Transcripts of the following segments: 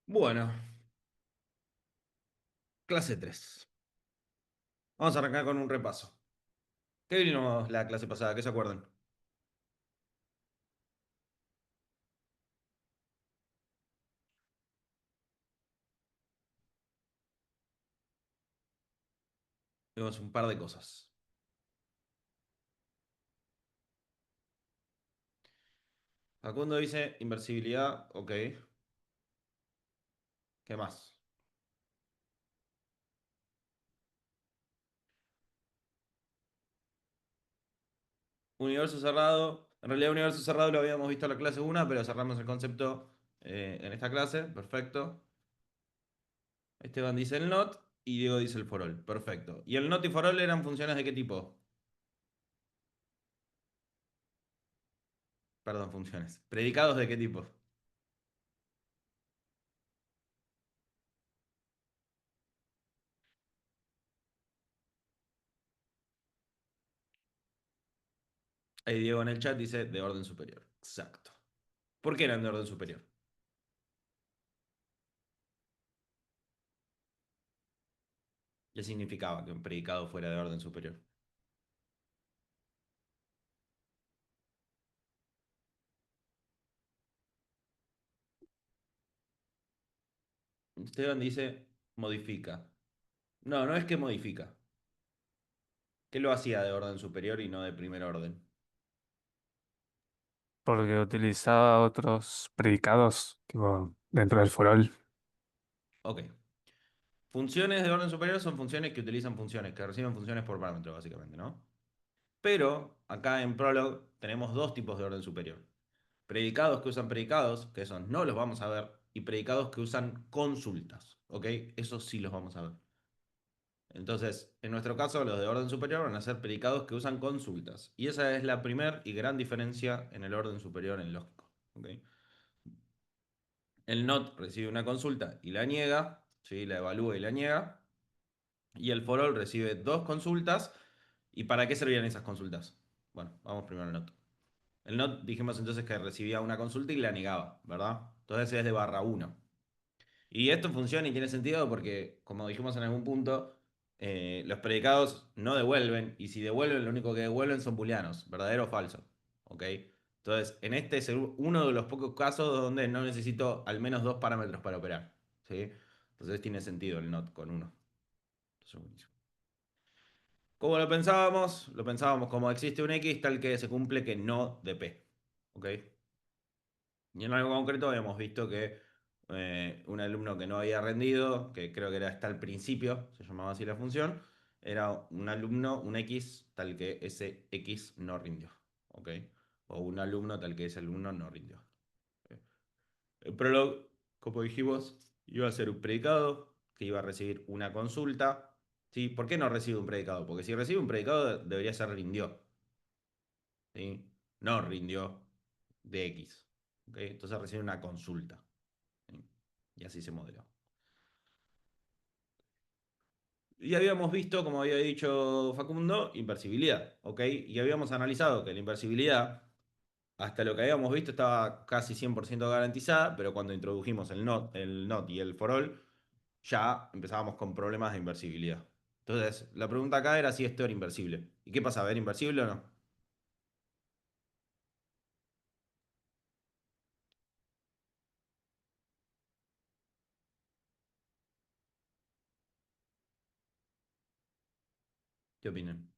Bueno, clase 3. Vamos a arrancar con un repaso. ¿Qué vimos la clase pasada? ¿Qué se acuerdan? Vimos un par de cosas. Facundo dice inversibilidad, ok. ¿Qué más? Universo cerrado. En realidad, universo cerrado lo habíamos visto en la clase 1, pero cerramos el concepto en esta clase. Perfecto. Esteban dice el not y Diego dice el for all. Perfecto. ¿Y el not y for all eran funciones de qué tipo? Perdón, funciones. ¿Predicados de qué tipo? Ahí Diego en el chat dice de orden superior. Exacto. ¿Por qué eran de orden superior? ¿Qué significaba que un predicado fuera de orden superior? Esteban dice modifica. No, no es que modifica. ¿Qué lo hacía de orden superior y no de primer orden? Porque utilizaba otros predicados, tipo, dentro del forol. Ok. Funciones de orden superior son funciones que utilizan funciones, que reciben funciones por parámetro, básicamente, ¿no? Pero acá en Prolog tenemos dos tipos de orden superior. Predicados que usan predicados, que esos no los vamos a ver, y predicados que usan consultas, ¿ok? Esos sí los vamos a ver. Entonces, en nuestro caso, los de orden superior van a ser predicados que usan consultas. Y esa es la primera y gran diferencia en el orden superior en lógico. ¿Ok? El not recibe una consulta y la niega, ¿sí? La evalúa y la niega. Y el for all recibe dos consultas. ¿Y para qué servían esas consultas? Bueno, vamos primero al not. El not dijimos entonces que recibía una consulta y la negaba, ¿verdad? Entonces es de barra uno. Y esto funciona y tiene sentido porque, como dijimos en algún punto, los predicados no devuelven, y si devuelven, lo único que devuelven son booleanos, verdadero o falso. ¿Ok? Entonces, en este es uno de los pocos casos donde no necesito al menos dos parámetros para operar. ¿Sí? Entonces tiene sentido el not con uno. Entonces, buenísimo. ¿Cómo lo pensábamos? Lo pensábamos como existe un X tal que se cumple que no de P. ¿Ok? Y en algo concreto habíamos visto que un alumno que no había rendido, que creo que era hasta el principio, se llamaba así la función, era un alumno, un X, tal que ese X no rindió. ¿Ok? O un alumno tal que ese alumno no rindió. ¿Ok? El prolog, como dijimos, iba a ser un predicado que iba a recibir una consulta. ¿Sí? ¿Por qué no recibe un predicado? Porque si recibe un predicado debería ser rindió. ¿Sí? No rindió de X. ¿Ok? Entonces recibe una consulta. ¿Sí? Y así se modeló. Y habíamos visto, como había dicho Facundo, inversibilidad, ¿ok? Y habíamos analizado que la inversibilidad, hasta lo que habíamos visto, estaba casi 100% garantizada, pero cuando introdujimos el not y el for all, ya empezábamos con problemas de inversibilidad. Entonces, la pregunta acá era si esto era inversible. ¿Y qué pasa? ¿Era inversible o no? ¿Qué opinan?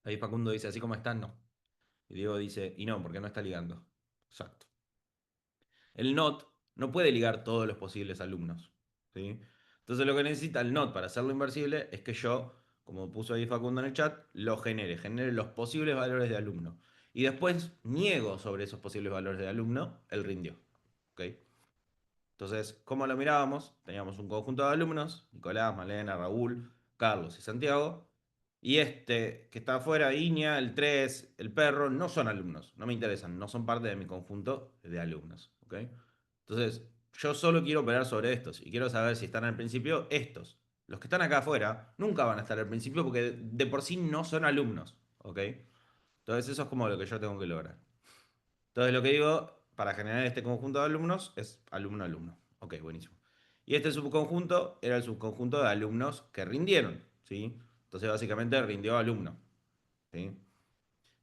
Ahí Facundo dice, así como están, no. Y Diego dice, y no, porque no está ligando. Exacto. El NOT no puede ligar todos los posibles alumnos. ¿Sí? Entonces lo que necesita el NOT para hacerlo inversible es que yo, como puso ahí Facundo en el chat, lo genere los posibles valores de alumno. Y después niego sobre esos posibles valores de alumno el rindió. ¿Ok? Entonces, ¿cómo lo mirábamos? Teníamos un conjunto de alumnos, Nicolás, Malena, Raúl, Carlos y Santiago. Y este que está afuera, Iña, el 3, el perro, no son alumnos, no me interesan, no son parte de mi conjunto de alumnos. ¿Ok? Entonces, yo solo quiero operar sobre estos y quiero saber si están al principio estos. Los que están acá afuera nunca van a estar al principio porque de por sí no son alumnos, ¿ok? Entonces eso es como lo que yo tengo que lograr. Entonces lo que digo, para generar este conjunto de alumnos es alumno-alumno. Ok, buenísimo. Y este subconjunto era el subconjunto de alumnos que rindieron, ¿sí? Entonces básicamente rindió alumno, ¿sí?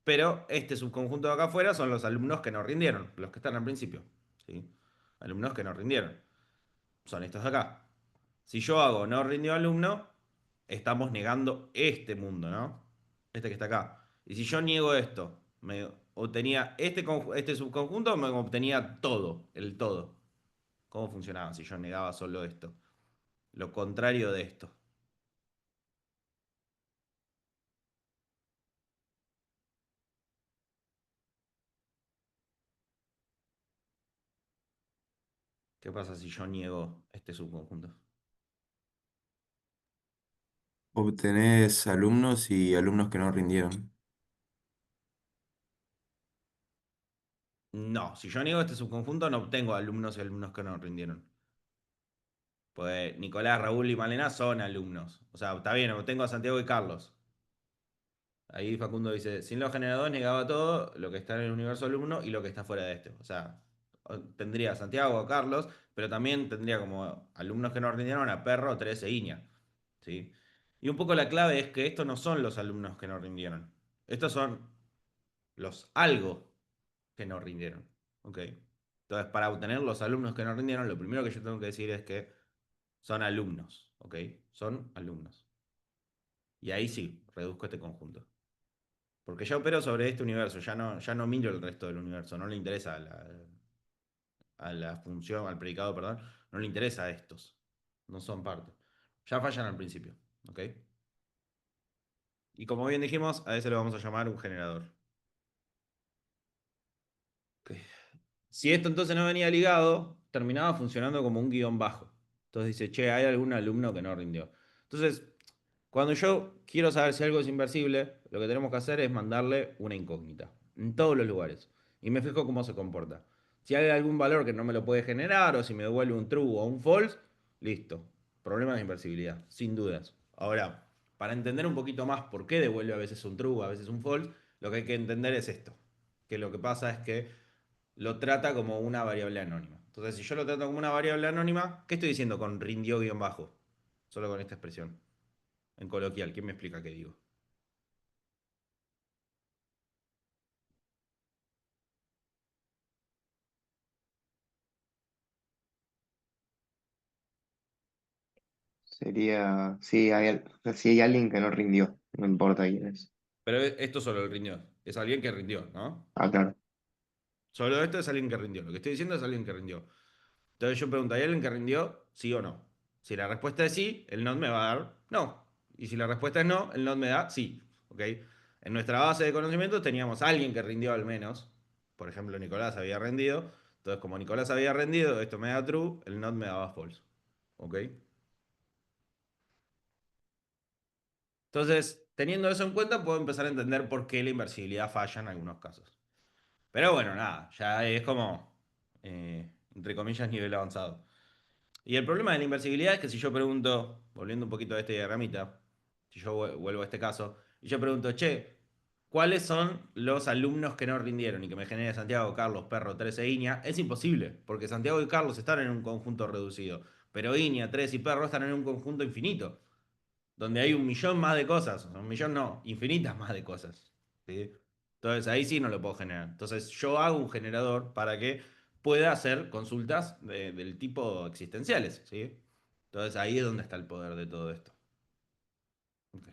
Pero este subconjunto de acá afuera son los alumnos que no rindieron, los que están al principio, ¿sí? Alumnos que no rindieron. Son estos de acá. Si yo hago no rindió alumno, estamos negando este mundo, ¿no? Este que está acá. Y si yo niego esto, me obtenía este subconjunto, me obtenía todo, el todo. ¿Cómo funcionaba si yo negaba solo esto? Lo contrario de esto. ¿Qué pasa si yo niego este subconjunto? Obtenés alumnos y alumnos que no rindieron. No, si yo niego este subconjunto, no obtengo alumnos y alumnos que no rindieron. Pues Nicolás, Raúl y Malena son alumnos. O sea, está bien, obtengo a Santiago y Carlos. Ahí Facundo dice, sin los generadores negaba todo lo que está en el universo alumno y lo que está fuera de este. O sea, tendría a Santiago o Carlos, pero también tendría como alumnos que no rindieron a Perro, Teresa e Iña. ¿Sí? Y un poco la clave es que estos no son los alumnos que no rindieron. Estos son los algo que no rindieron. ¿Ok? Entonces, para obtener los alumnos que no rindieron, lo primero que yo tengo que decir es que son alumnos. ¿Ok? Son alumnos. Y ahí sí, reduzco este conjunto. Porque ya opero sobre este universo, ya no miro el resto del universo, no le interesa a la función, al predicado, perdón, no le interesa a estos, no son parte. Ya fallan al principio, ¿ok? Y como bien dijimos, a ese le vamos a llamar un generador. Ok. Si esto entonces no venía ligado, terminaba funcionando como un guión bajo. Entonces dice, che, hay algún alumno que no rindió. Entonces, cuando yo quiero saber si algo es inversible, lo que tenemos que hacer es mandarle una incógnita en todos los lugares. Y me fijo cómo se comporta. Si hay algún valor que no me lo puede generar, o si me devuelve un true o un false, listo. Problema de inversibilidad, sin dudas. Ahora, para entender un poquito más por qué devuelve a veces un true, a veces un false, lo que hay que entender es esto. Que lo que pasa es que lo trata como una variable anónima. Entonces, si yo lo trato como una variable anónima, ¿qué estoy diciendo con rindió guión bajo? Solo con esta expresión. En coloquial, ¿quién me explica qué digo? Sería, sí, si hay alguien que no rindió, no importa quién es. Pero esto solo el rindió. Es alguien que rindió, ¿no? Ah, claro. Solo esto es alguien que rindió. Lo que estoy diciendo es alguien que rindió. Entonces yo pregunto, ¿hay alguien que rindió? ¿Sí o no? Si la respuesta es sí, el not me va a dar no. Y si la respuesta es no, el not me da sí. ¿Ok? En nuestra base de conocimientos teníamos a alguien que rindió al menos. Por ejemplo, Nicolás había rendido. Entonces, como Nicolás había rendido, esto me da true, el not me daba false. ¿Ok? Entonces, teniendo eso en cuenta, puedo empezar a entender por qué la inversibilidad falla en algunos casos. Pero bueno, nada, ya es como, entre comillas, nivel avanzado. Y el problema de la inversibilidad es que si yo pregunto, volviendo un poquito a esta diagramita, si yo vuelvo a este caso, y yo pregunto, che, ¿cuáles son los alumnos que no rindieron y que me genere Santiago, Carlos, Perro, 13 e Iña? Es imposible, porque Santiago y Carlos están en un conjunto reducido, pero Iña, 3 y Perro están en un conjunto infinito donde hay un millón más de cosas, un millón no, infinitas más de cosas. ¿Sí? Entonces ahí sí no lo puedo generar. Entonces yo hago un generador para que pueda hacer consultas del tipo existenciales. ¿Sí? Entonces ahí es donde está el poder de todo esto. Ok.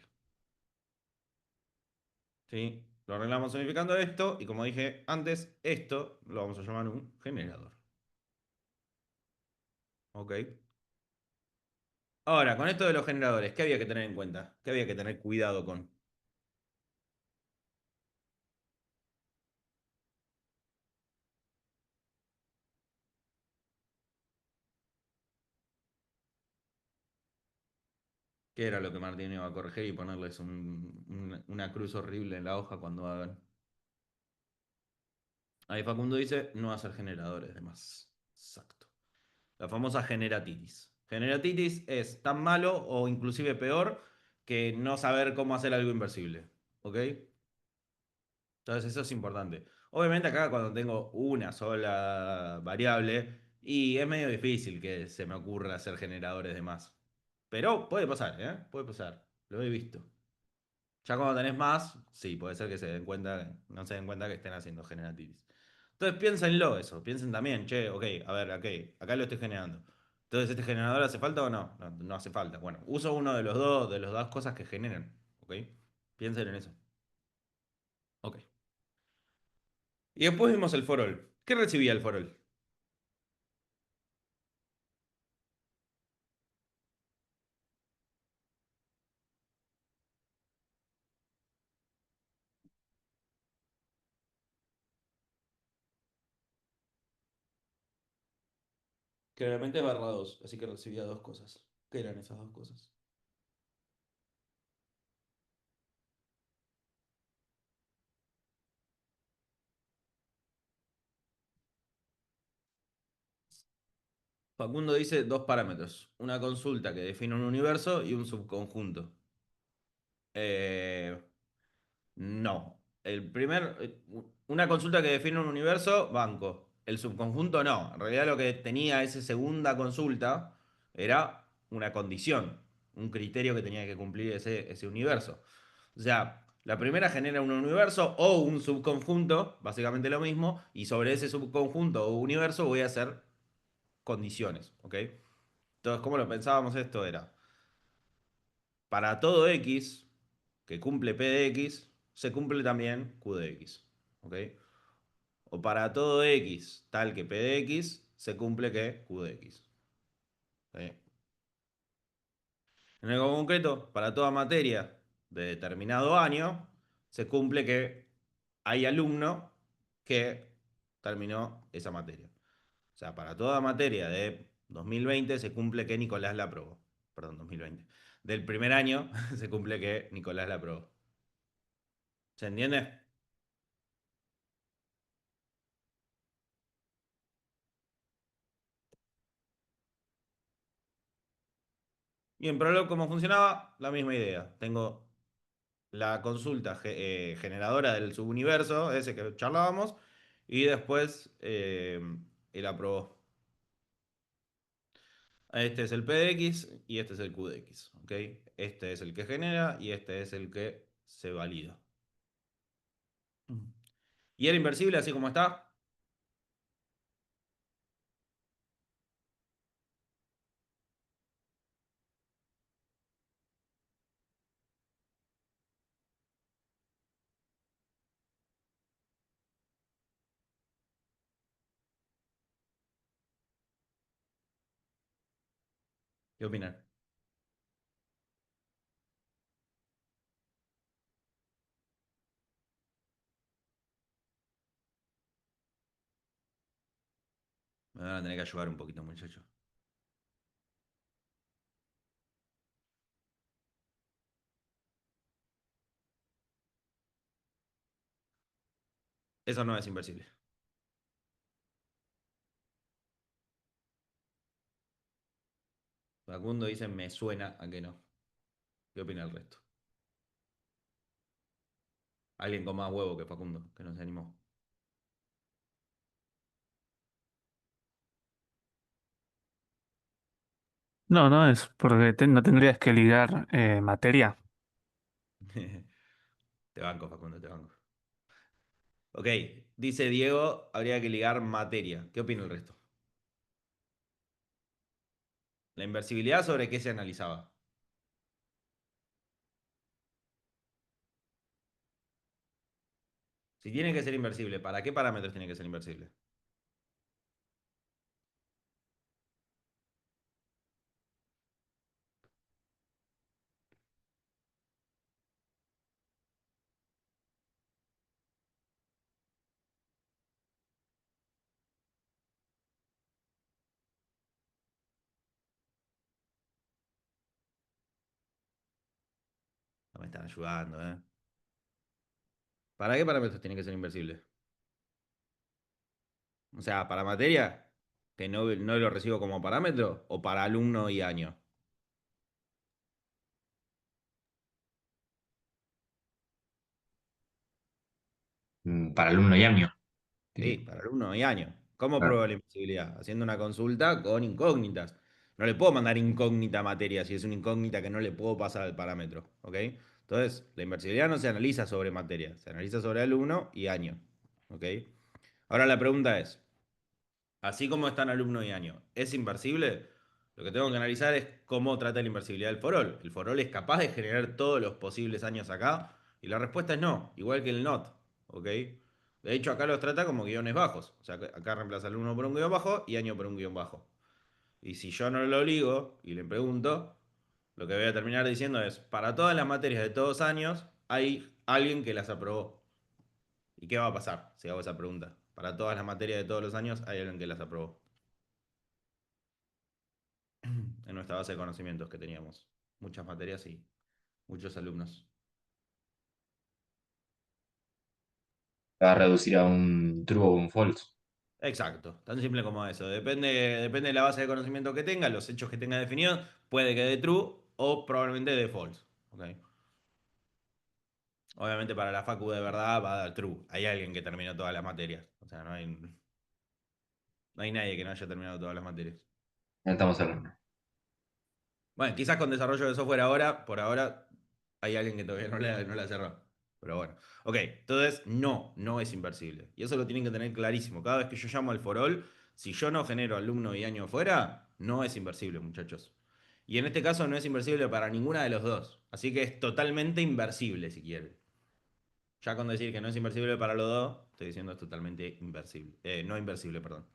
¿Sí? Lo arreglamos unificando esto y como dije antes, esto lo vamos a llamar un generador. ¿Ok? Ahora, con esto de los generadores, ¿qué había que tener en cuenta? ¿Qué había que tener cuidado con? ¿Qué era lo que Martín iba a corregir y ponerles una cruz horrible en la hoja cuando hagan? Ahí Facundo dice no hacer generadores de más. Exacto. La famosa generatitis. Generatitis es tan malo o inclusive peor que no saber cómo hacer algo inversible. ¿Ok? Entonces eso es importante. Obviamente acá cuando tengo una sola variable y es medio difícil que se me ocurra hacer generadores de más. Pero puede pasar, ¿eh? Puede pasar. Lo he visto. Ya cuando tenés más, sí, puede ser que se den cuenta, no se den cuenta que estén haciendo generatitis. Entonces piénsenlo eso, piensen también, che, ok, a ver, acá lo estoy generando. Entonces, ¿este generador hace falta o no? No, no hace falta. Bueno, uso uno de los dos cosas que generan, ¿ok? Piensen en eso. Ok. Y después vimos el for all. ¿Qué recibía el for all? Claramente es barra 2, así que recibía dos cosas. ¿Qué eran esas dos cosas? Facundo dice dos parámetros. Una consulta que define un universo y un subconjunto. Eh, no. Una consulta que define un universo, banco. El subconjunto no. En realidad lo que tenía esa segunda consulta era una condición, un criterio que tenía que cumplir ese universo. O sea, la primera genera un universo o un subconjunto, básicamente lo mismo, y sobre ese subconjunto o universo voy a hacer condiciones, ¿ok? Entonces, ¿cómo lo pensábamos esto? Era, para todo X que cumple P de X, se cumple también Q de X, ¿ok? O para todo X tal que P de X, se cumple que Q de X. ¿Ok? En el concreto, para toda materia de determinado año, se cumple que hay alumno que terminó esa materia. O sea, para toda materia de 2020 se cumple que Nicolás la aprobó. Perdón, 2020. Del primer año se cumple que Nicolás la aprobó. ¿Se entiende? Y en Prolog, ¿cómo funcionaba? La misma idea. Tengo la consulta generadora del subuniverso, ese que charlábamos, y después el aprobó. Este es el P de X y este es el Q de X. ¿Ok? Este es el que genera y este es el que se valida. ¿Y era inversible así como está? ¿Qué opinan? Me van a tener que ayudar un poquito, muchachos. Eso no es inversible. Facundo dice, me suena a que no. ¿Qué opina el resto? Alguien con más huevo que Facundo, que no se animó. No, no es, porque no tendrías que ligar materia. Te banco, Facundo, te banco. Ok, dice Diego, habría que ligar materia. ¿Qué opina el resto? La inversibilidad, ¿sobre qué se analizaba? Si tiene que ser inversible, ¿para qué parámetros tiene que ser inversible? No me están ayudando, ¿eh? ¿Para qué parámetros tiene que ser inversible? O sea, para materia, que no lo recibo como parámetro, o para alumno y año. Para alumno y año. Sí, Diría. para alumno y año. ¿Cómo Claro. pruebo la invisibilidad? Haciendo una consulta con incógnitas. No le puedo mandar incógnita a materia si es una incógnita que no le puedo pasar al parámetro. ¿Ok? Entonces, la inversibilidad no se analiza sobre materia, se analiza sobre alumno y año. ¿Ok? Ahora la pregunta es, así como están alumno y año, ¿es inversible? Lo que tengo que analizar es cómo trata la inversibilidad del forol. ¿El forol es capaz de generar todos los posibles años acá? Y la respuesta es no, igual que el not. ¿Ok? De hecho, acá los trata como guiones bajos. O sea, acá reemplaza alumno por un guión bajo y año por un guión bajo. Y si yo no lo ligo y le pregunto, lo que voy a terminar diciendo es, para todas las materias de todos años, hay alguien que las aprobó. ¿Y qué va a pasar si hago esa pregunta? Para todas las materias de todos los años, hay alguien que las aprobó. En nuestra base de conocimientos que teníamos. Muchas materias y muchos alumnos. Va a reducir a un true o un false. Exacto, tan simple como eso. Depende de la base de conocimiento que tenga, los hechos que tenga definidos, puede que de true o probablemente de false. ¿Ok? Obviamente para la facu de verdad va a dar true. Hay alguien que terminó todas las materias. O sea, no hay nadie que no haya terminado todas las materias. Ya estamos hablando. Bueno, quizás con desarrollo de software ahora, por ahora, hay alguien que todavía no la cerró. Pero bueno. Ok, entonces no es inversible. Y eso lo tienen que tener clarísimo. Cada vez que yo llamo al forol, si yo no genero alumno y año fuera, no es inversible, muchachos. Y en este caso no es inversible para ninguna de los dos. Así que es totalmente inversible, si quieren. Ya con decir que no es inversible para los dos, estoy diciendo es totalmente inversible. No inversible, perdón.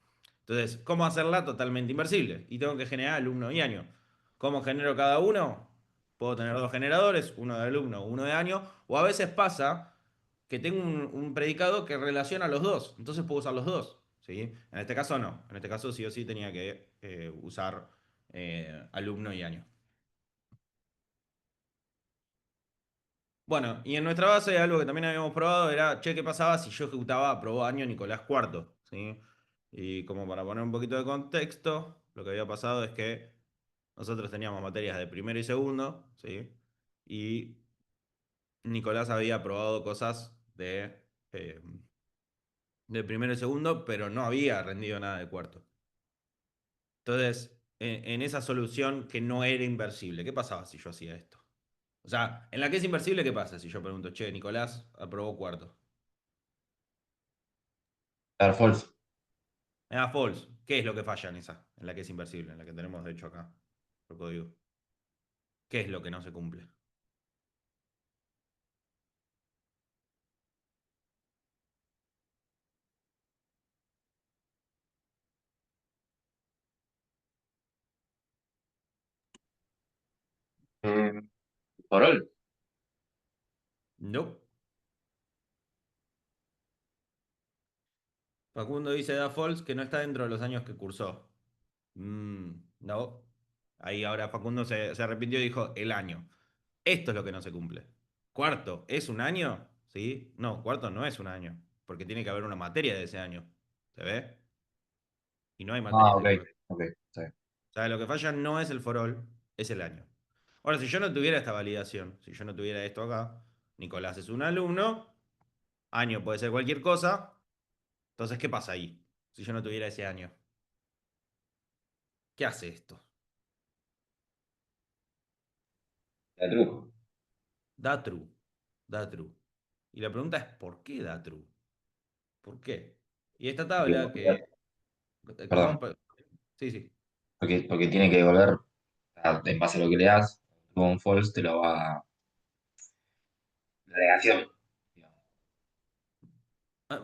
Entonces, ¿cómo hacerla totalmente inversible? Y tengo que generar alumno y año. ¿Cómo genero cada uno? Puedo tener dos generadores, uno de alumno, uno de año, o a veces pasa que tengo un predicado que relaciona a los dos, entonces puedo usar los dos. ¿Sí? En este caso no, en este caso sí o sí tenía que usar alumno y año. Bueno, y en nuestra base algo que también habíamos probado era, che, ¿qué pasaba si yo ejecutaba aprobó año Nicolás Cuarto? ¿Sí? Y como para poner un poquito de contexto, lo que había pasado es que nosotros teníamos materias de primero y segundo, ¿sí? Y Nicolás había aprobado cosas de primero y segundo, pero no había rendido nada de cuarto. Entonces, en esa solución que no era inversible, ¿qué pasaba si yo hacía esto? O sea, en la que es inversible, ¿qué pasa si yo pregunto, che, Nicolás aprobó cuarto? Dar false. False. ¿Qué es lo que falla en esa? En la que es inversible, en la que tenemos de hecho acá, el código. ¿Qué es lo que no se cumple? Eh, Farol. No. Facundo dice da false que no está dentro de los años que cursó. No. Ahí ahora Facundo se arrepintió y dijo el año. Esto es lo que no se cumple. Cuarto, ¿es un año? ¿Sí? No, cuarto no es un año. Porque tiene que haber una materia de ese año. ¿Se ve? Y no hay Ah, materias ok. de cuarto. Ok, está bien. O sea, lo que falla no es el forol, es el año. Ahora, si yo no tuviera esta validación, si yo no tuviera esto acá, Nicolás es un alumno, año puede ser cualquier cosa, entonces, ¿qué pasa ahí? Si yo no tuviera ese año, ¿qué hace esto? La true. Da true, da true. Y la pregunta es, ¿por qué da true? ¿Por qué? Y esta tabla que... Perdón. Sí, sí. Porque tiene que devolver, en base a lo que le das, true o un false te lo va a... La negación. Digamos.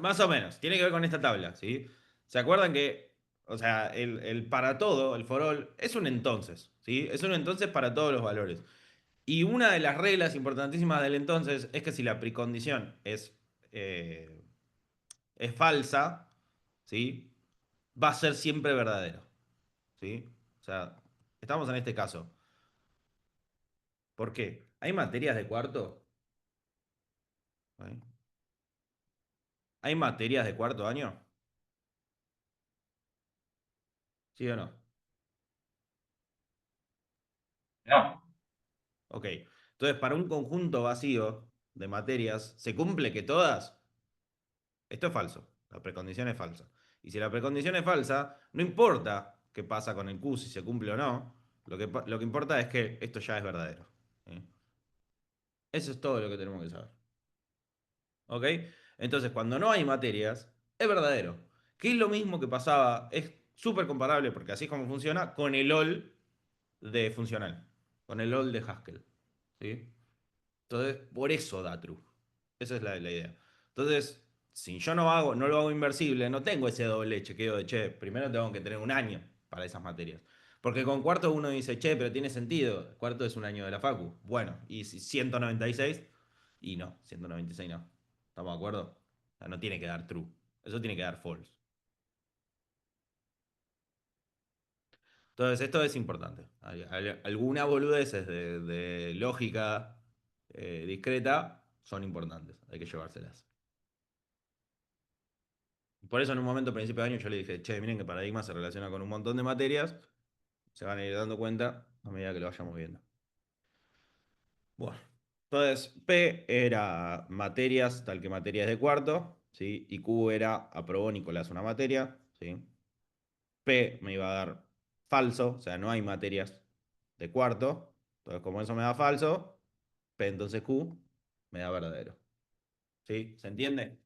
Más o menos, tiene que ver con esta tabla, ¿sí? ¿Se acuerdan que, o sea, el para todo, el for all, es un entonces, ¿sí? Es un entonces para todos los valores. Y una de las reglas importantísimas del entonces es que si la precondición eh, es falsa, ¿sí? Va a ser siempre verdadero, ¿sí? O sea, estamos en este caso. ¿Por qué? ¿Hay materias de cuarto? ¿Sí? ¿Hay materias de cuarto año? ¿Sí o no? No. Ok. Entonces, para un conjunto vacío de materias, ¿se cumple que todas? Esto es falso. La precondición es falsa. Y si la precondición es falsa, no importa qué pasa con el Q, si se cumple o no. Lo que importa es que esto ya es verdadero. ¿Sí? Eso es todo lo que tenemos que saber. ¿Ok? Entonces, cuando no hay materias, es verdadero. Que es lo mismo que pasaba, es súper comparable, porque así es como funciona, con el OL de funcional. Con el OL de Haskell. ¿Sí? Entonces, por eso da true. Esa es la idea. Entonces, si yo no lo hago inversible, no tengo ese doble chequeo de, che, primero tengo que tener un año para esas materias. Porque con cuarto uno dice, che, pero tiene sentido. Cuarto es un año de la Facu. Bueno, y si 196, y no, 196 no. ¿Estamos de acuerdo? O sea, no tiene que dar true. Eso tiene que dar false. Entonces, esto es importante. Algunas boludeces de lógica discreta son importantes. Hay que llevárselas. Por eso en un momento, a principio de año, yo le dije, che, miren que paradigma se relaciona con un montón de materias. Se van a ir dando cuenta a medida que lo vayamos viendo. Bueno, entonces P era materias, tal que materias de cuarto, ¿sí? Y Q era aprobó Nicolás una materia, ¿sí? P me iba a dar falso, o sea, no hay materias de cuarto. Entonces, como eso me da falso, P entonces Q me da verdadero. ¿Sí? ¿Se entiende?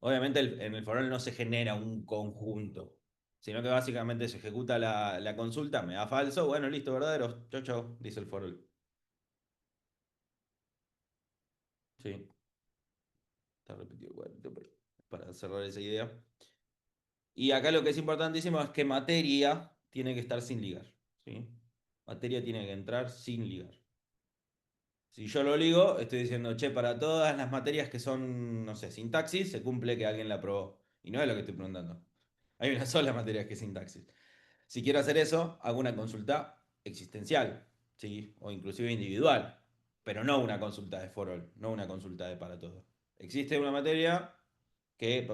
Obviamente en el forol no se genera un conjunto, sino que básicamente se ejecuta la consulta, me da falso, bueno, listo, verdadero, chau, chau, dice el forol. Sí, está repetido igual, pero para cerrar esa idea. Y acá lo que es importantísimo es que materia tiene que estar sin ligar, ¿sí? Materia tiene que entrar sin ligar. Si yo lo ligo, estoy diciendo, che, para todas las materias que son, no sé, sintaxis, se cumple que alguien la aprobó. Y no es lo que estoy preguntando. Hay una sola materia que es sintaxis. Si quiero hacer eso, hago una consulta existencial, ¿sí? O inclusive individual, pero no una consulta de for all, no una consulta de para todo. Existe una materia que,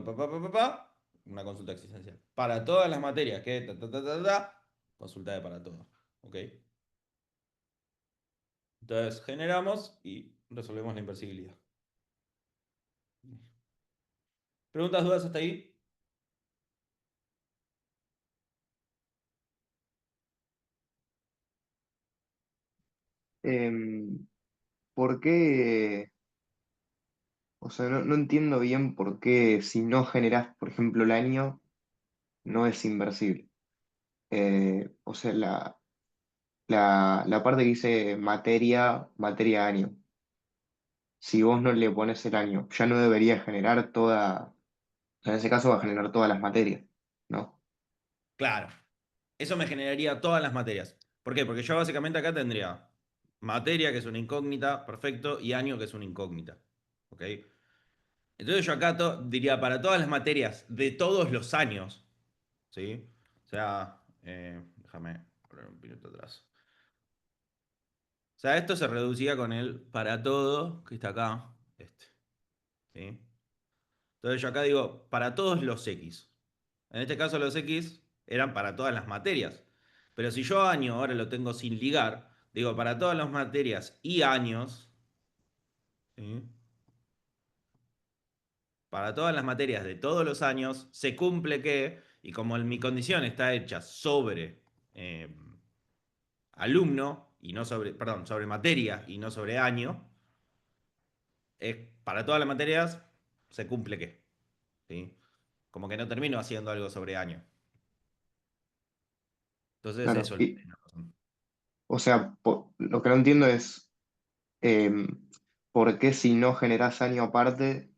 una consulta existencial. Para todas las materias que, consulta de para todo. ¿Ok? Entonces generamos y resolvemos la inversibilidad. ¿Preguntas, dudas hasta ahí? Em, ¿Por qué? O sea, no entiendo bien por qué si no generás, por ejemplo, el año, no es inversible. O sea, la parte que dice materia, materia año. Si vos no le pones el año, ya no debería generar toda, en ese caso va a generar todas las materias, ¿no? Claro. Eso me generaría todas las materias. ¿Por qué? Porque yo básicamente acá tendría materia, que es una incógnita, perfecto, y año, que es una incógnita. ¿Ok? Entonces yo acá diría para todas las materias de todos los años, ¿sí? O sea, déjame poner un minuto atrás. O sea, esto se reducía con el para todo, que está acá, este, ¿sí? Entonces yo acá digo para todos los X. En este caso los X eran para todas las materias. Pero si yo año ahora lo tengo sin ligar, digo para todas las materias y años, ¿sí? Para todas las materias de todos los años, se cumple que, y como mi condición está hecha sobre eh, alumno, y no sobre, perdón, sobre materia y no sobre año, es, para todas las materias se cumple que, ¿sí? Como que no termino haciendo algo sobre año. Entonces Claro. eso es lo que Y, tiene razón. o sea, lo que no entiendo es por qué si no generás año aparte,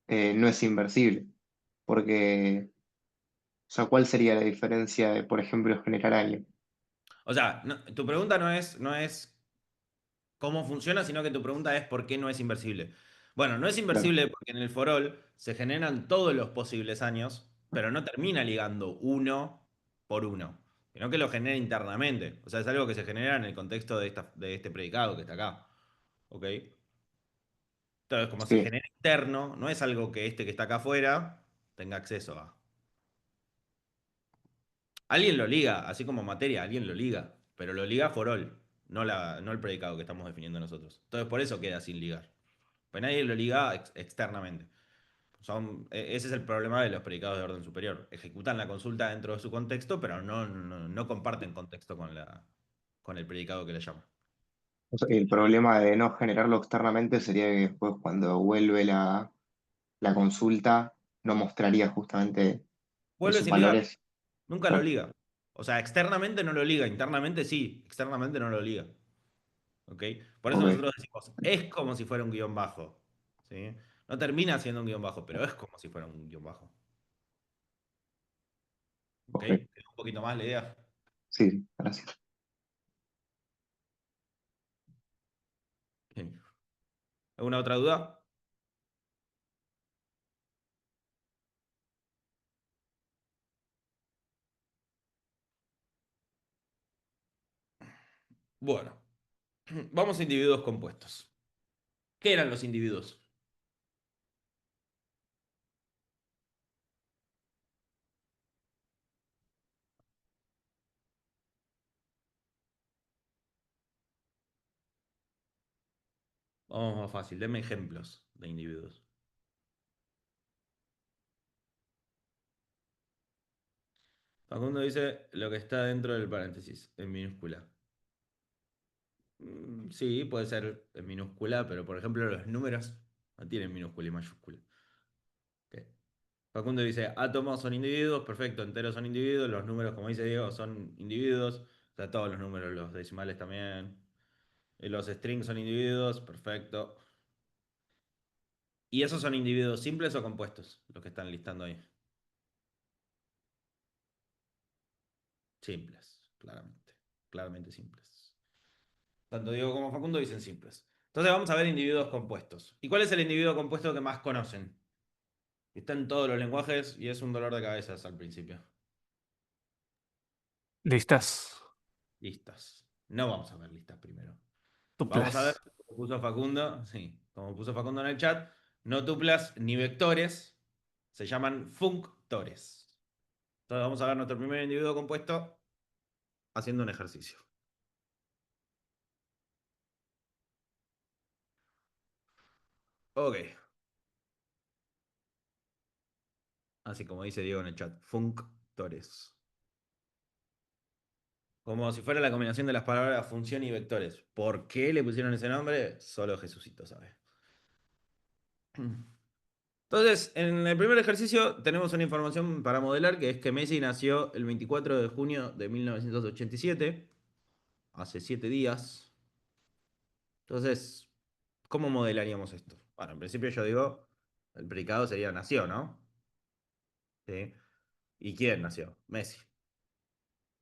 no es inversible. Porque, o sea, ¿cuál sería la diferencia de, por ejemplo, generar año? O sea, tu pregunta no es cómo funciona, sino que tu pregunta es por qué no es inversible. Bueno, no es Claro, inversible porque en el forol se generan todos los posibles años, pero no termina ligando uno por uno, sino que lo genera internamente. O sea, es algo que se genera en el contexto de este predicado que está acá. ¿Ok? Entonces, como se Sí, genera interno, no es algo que este que está acá afuera tenga acceso a. Alguien lo liga, así como materia, alguien lo liga, pero lo liga for all, no el predicado que estamos definiendo nosotros. Entonces, por eso queda sin ligar. Pues nadie lo liga externamente. Ese es el problema de los predicados de orden superior. Ejecutan la consulta dentro de su contexto, pero no comparten contexto con el predicado que le llama. o sea, el problema de no generarlo externamente sería que después cuando vuelve la consulta no mostraría justamente Vuelve esos sin ligar, valores. nunca lo Claro, liga. O sea, externamente no lo liga, internamente sí, externamente no lo liga. ¿Ok? Por eso ok, nosotros decimos, es como si fuera un guión bajo. ¿Sí? No termina siendo un guión bajo, pero es como si fuera un guión bajo. ¿Ok? ok. ¿Quedó un poquito más la idea? Sí, gracias. Bien. ¿Alguna otra duda? Bueno, vamos a individuos compuestos. ¿Qué eran los individuos? Vamos más fácil, denme ejemplos de individuos. Facundo dice lo que está dentro del paréntesis, en minúscula. Sí, puede ser en minúscula, pero por ejemplo los números no tienen minúscula y mayúscula. Ok. Facundo dice, átomos son individuos, perfecto, enteros son individuos, los números, como dice Diego, son individuos, o sea, todos los números, los decimales también. Y los strings son individuos, perfecto. ¿Y esos son individuos simples o compuestos? Los que están listando ahí. Simples, claramente. Claramente simples. Tanto Diego como Facundo dicen simples. Entonces vamos a ver individuos compuestos. ¿Y cuál es el individuo compuesto que más conocen? Está en todos los lenguajes y es un dolor de cabezas al principio. Listas. Listas. No vamos a ver listas primero. Vamos a ver, Tuplas. como puso Facundo, sí, como puso Facundo en el chat, no tuplas ni vectores, se llaman functores. Entonces vamos a ver nuestro primer individuo compuesto haciendo un ejercicio. Ok, así como dice Diego en el chat, functores. Como si fuera la combinación de las palabras función y vectores. ¿Por qué le pusieron ese nombre? Solo Jesucito sabe. Entonces, en el primer ejercicio tenemos una información para modelar, que es que Messi nació el 24 de junio de 1987, hace 7 días. Entonces, ¿cómo modelaríamos esto? Bueno, en principio yo digo, el predicado sería nació, ¿no? ¿Sí? ¿Y quién nació? Messi.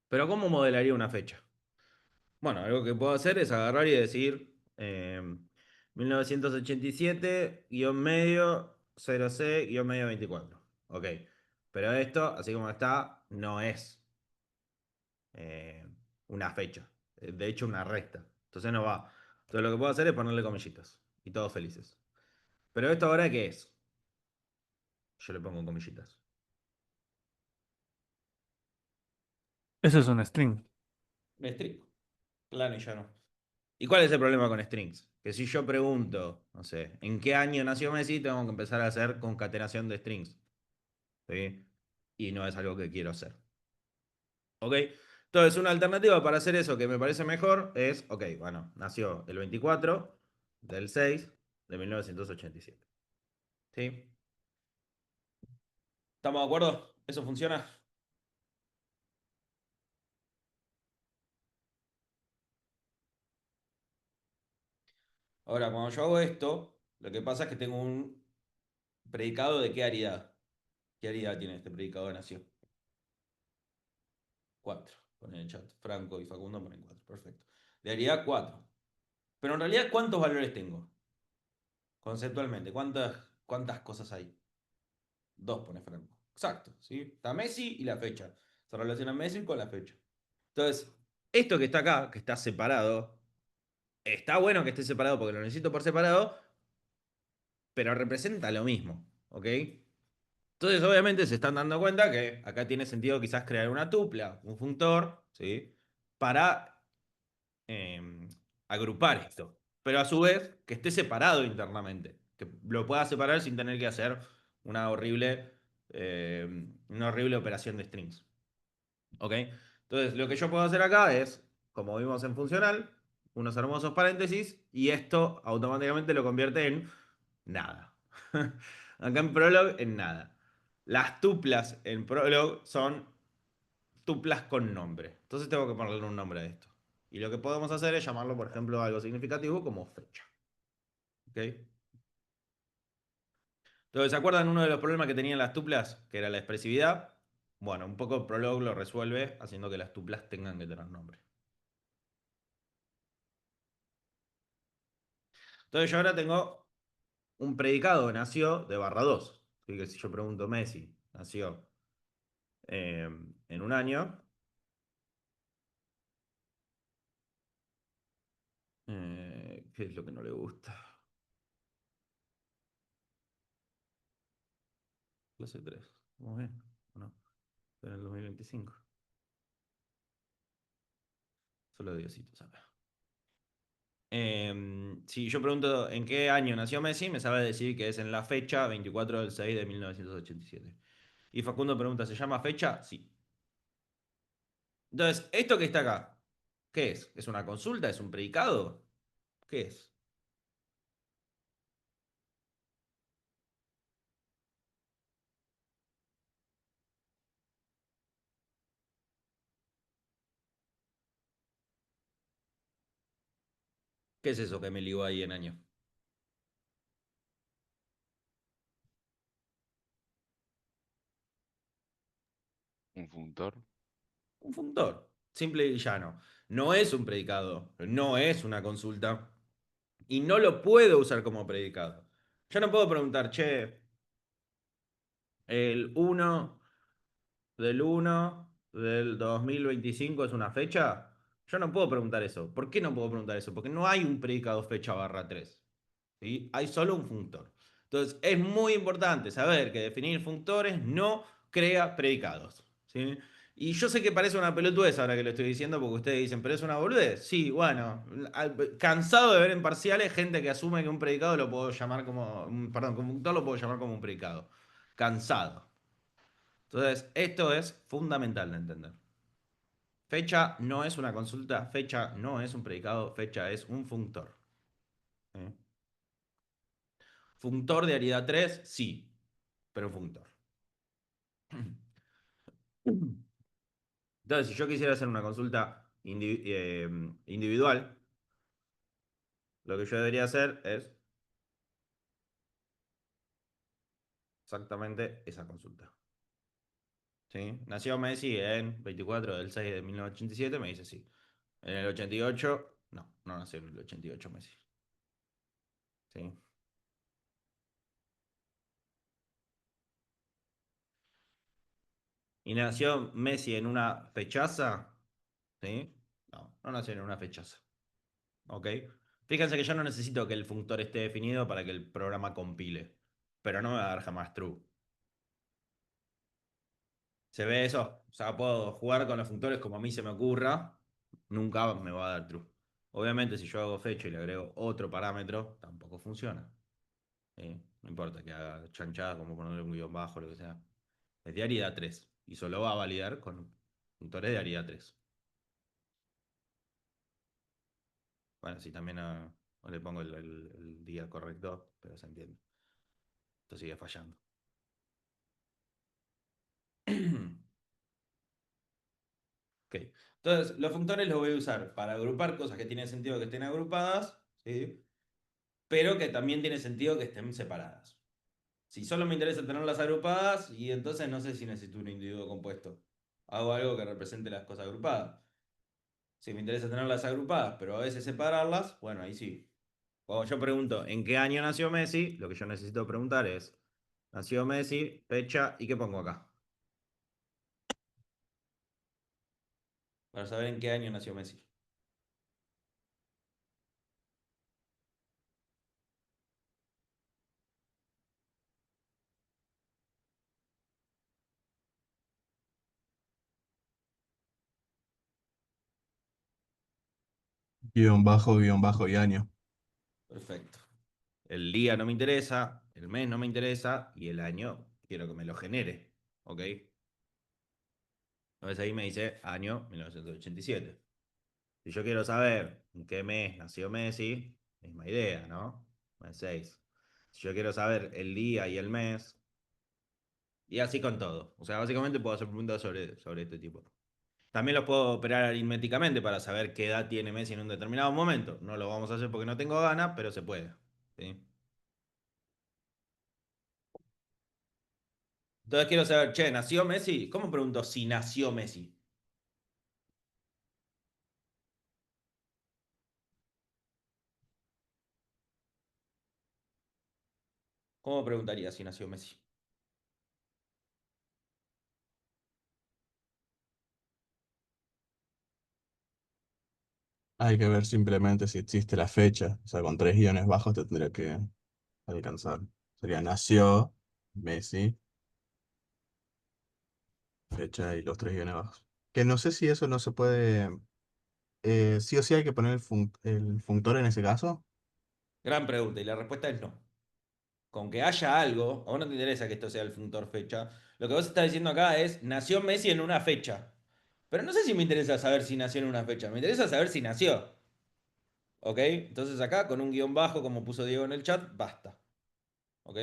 Pero ¿cómo modelaría una fecha? Bueno, algo que puedo hacer es agarrar y decir 1987, guión medio, 0C, guión medio 24. Ok. Pero esto, así como está, no es eh, una fecha. De hecho, una resta. Entonces no va. Entonces lo que puedo hacer es ponerle comillitas. Y todos felices. Pero esto ahora, ¿qué es? Yo le pongo comillitas. Eso es un string. String. Claro y llano. ¿Y cuál es el problema con strings? Que si yo pregunto, no sé, ¿en qué año nació Messi? Tengo que empezar a hacer concatenación de strings. ¿Sí? Y no es algo que quiero hacer. ¿Ok? Entonces, una alternativa para hacer eso que me parece mejor es, ok, bueno, nació el 24 del 6 de 1987. ¿Sí? ¿Estamos de acuerdo? ¿Eso funciona? Ahora, cuando yo hago esto, lo que pasa es que tengo un predicado de qué aridad. ¿Qué aridad tiene este predicado de nació? 4. Ponen en el chat. Franco y Facundo ponen 4. Perfecto. De aridad 4. Pero en realidad, ¿cuántos valores tengo? Conceptualmente, ¿cuántas cosas hay? 2 pone Franco. Exacto, ¿sí? Está Messi y la fecha. Se relaciona Messi con la fecha. Entonces, esto que está acá, que está separado, está bueno que esté separado porque lo necesito por separado, pero representa lo mismo, ¿ok? Entonces, obviamente, se están dando cuenta que acá tiene sentido quizás crear una tupla, un functor, ¿sí? Para eh, agrupar esto. Pero a su vez, que esté separado internamente. Que lo pueda separar sin tener que hacer eh, una horrible operación de strings. ¿Ok? Entonces, lo que yo puedo hacer acá es, como vimos en funcional, unos hermosos paréntesis y esto automáticamente lo convierte en nada. Acá en Prolog, en nada. Las tuplas en Prolog son tuplas con nombre. Entonces tengo que ponerle un nombre a esto. Y lo que podemos hacer es llamarlo, por ejemplo, algo significativo como fecha. ¿Ok? Entonces, ¿se acuerdan uno de los problemas que tenían las tuplas? Que era la expresividad. Bueno, un poco Prolog lo resuelve haciendo que las tuplas tengan que tener nombre. Entonces yo ahora tengo un predicado que nació de +2. Así que si yo pregunto Messi, nació eh, en un año. ¿Qué es lo que no le gusta? Clase 3. Vamos bien. ¿O no? En el 2025. Solo Diosito sabe. Si yo pregunto en qué año nació Messi, me sabe decir que es en la fecha 24/6/1987. Y Facundo pregunta, ¿se llama fecha? Sí. Entonces, ¿esto que está acá? ¿Qué es? ¿Es una consulta? ¿Es un predicado? ¿Qué es? ¿Qué es eso que me ligó ahí en año? Un functor. Un functor. Simple y llano. No es un predicado. No es una consulta. Y no lo puedo usar como predicado. Yo no puedo preguntar, che, el 1/1/2025 es una fecha. Yo no puedo preguntar eso. ¿Por qué no puedo preguntar eso? Porque no hay un predicado fecha /3. ¿Sí? Hay solo un functor. Entonces, es muy importante saber que definir functores no crea predicados. ¿Sí? Y yo sé que parece una pelotudez ahora que lo estoy diciendo porque ustedes dicen, pero es una boludez. Sí, bueno, cansado de ver en parciales gente que asume que un predicado lo puedo llamar como, perdón, como un functor lo puedo llamar como un predicado. Cansado. Entonces, esto es fundamental de entender. Fecha no es una consulta, fecha no es un predicado, fecha es un functor. ¿Sí? Functor de Ariada 3, sí, pero un functor. Entonces, si yo quisiera hacer una consulta individual, lo que yo debería hacer es exactamente esa consulta. ¿Sí? Nació Messi en 24/6/1987, me dice sí. En el 88, no nació en el 88 Messi. ¿Sí? ¿Y nació Messi en una fechaza? ¿Sí? No nació en una fechaza. ¿Ok? Fíjense que yo no necesito que el functor esté definido para que el programa compile. Pero no me va a dar jamás true. ¿Se ve eso? O sea, puedo jugar con los functores como a mí se me ocurra. Nunca me va a dar true. Obviamente, si yo hago fecha y le agrego otro parámetro, tampoco funciona. ¿Sí? No importa que haga chanchada como ponerle un guión bajo, lo que sea. Es de Arida 3. Y solo va a validar con functores de Arida 3. Bueno, si también no le pongo el día correcto, pero se entiende. Esto sigue fallando. Ok. Entonces, los functores los voy a usar para agrupar cosas que tienen sentido que estén agrupadas, ¿sí? Pero que también tiene sentido que estén separadas. Si solo me interesa tenerlas agrupadas, y entonces no sé si necesito un individuo compuesto. Hago algo que represente las cosas agrupadas. Si me interesa tenerlas agrupadas, pero a veces separarlas, bueno, ahí sí. Cuando yo pregunto en qué año nació Messi, lo que yo necesito preguntar es, nació Messi, fecha, ¿y qué pongo acá? Para saber en qué año nació Messi. Guión bajo y año. Perfecto. El día no me interesa, el mes no me interesa y el año quiero que me lo genere. ¿Ok? Entonces ahí me dice año 1987. Si yo quiero saber en qué mes nació Messi, misma idea, ¿no? Mes 6. Si yo quiero saber el día y el mes, y así con todo. O sea, básicamente puedo hacer preguntas sobre este tipo. También los puedo operar aritméticamente para saber qué edad tiene Messi en un determinado momento. No lo vamos a hacer porque no tengo ganas, pero se puede. ¿Sí? Entonces quiero saber, che, ¿nació Messi? ¿Cómo pregunto si nació Messi? ¿Cómo preguntaría si nació Messi? Hay que ver simplemente si existe la fecha. O sea, con 3 guiones bajos te tendría que alcanzar. Sería nació Messi, fecha y los 3 guiones bajos. Que no sé si eso no se puede. Sí o sí hay que poner el functor en ese caso. Gran pregunta, y la respuesta es no. Con que haya algo, a vos no te interesa que esto sea el funtor fecha. Lo que vos estás diciendo acá es, nació Messi en una fecha. Pero no sé si me interesa saber si nació en una fecha. Me interesa saber si nació. ¿Ok? Entonces acá, con un guión bajo, como puso Diego en el chat, basta. ¿Ok?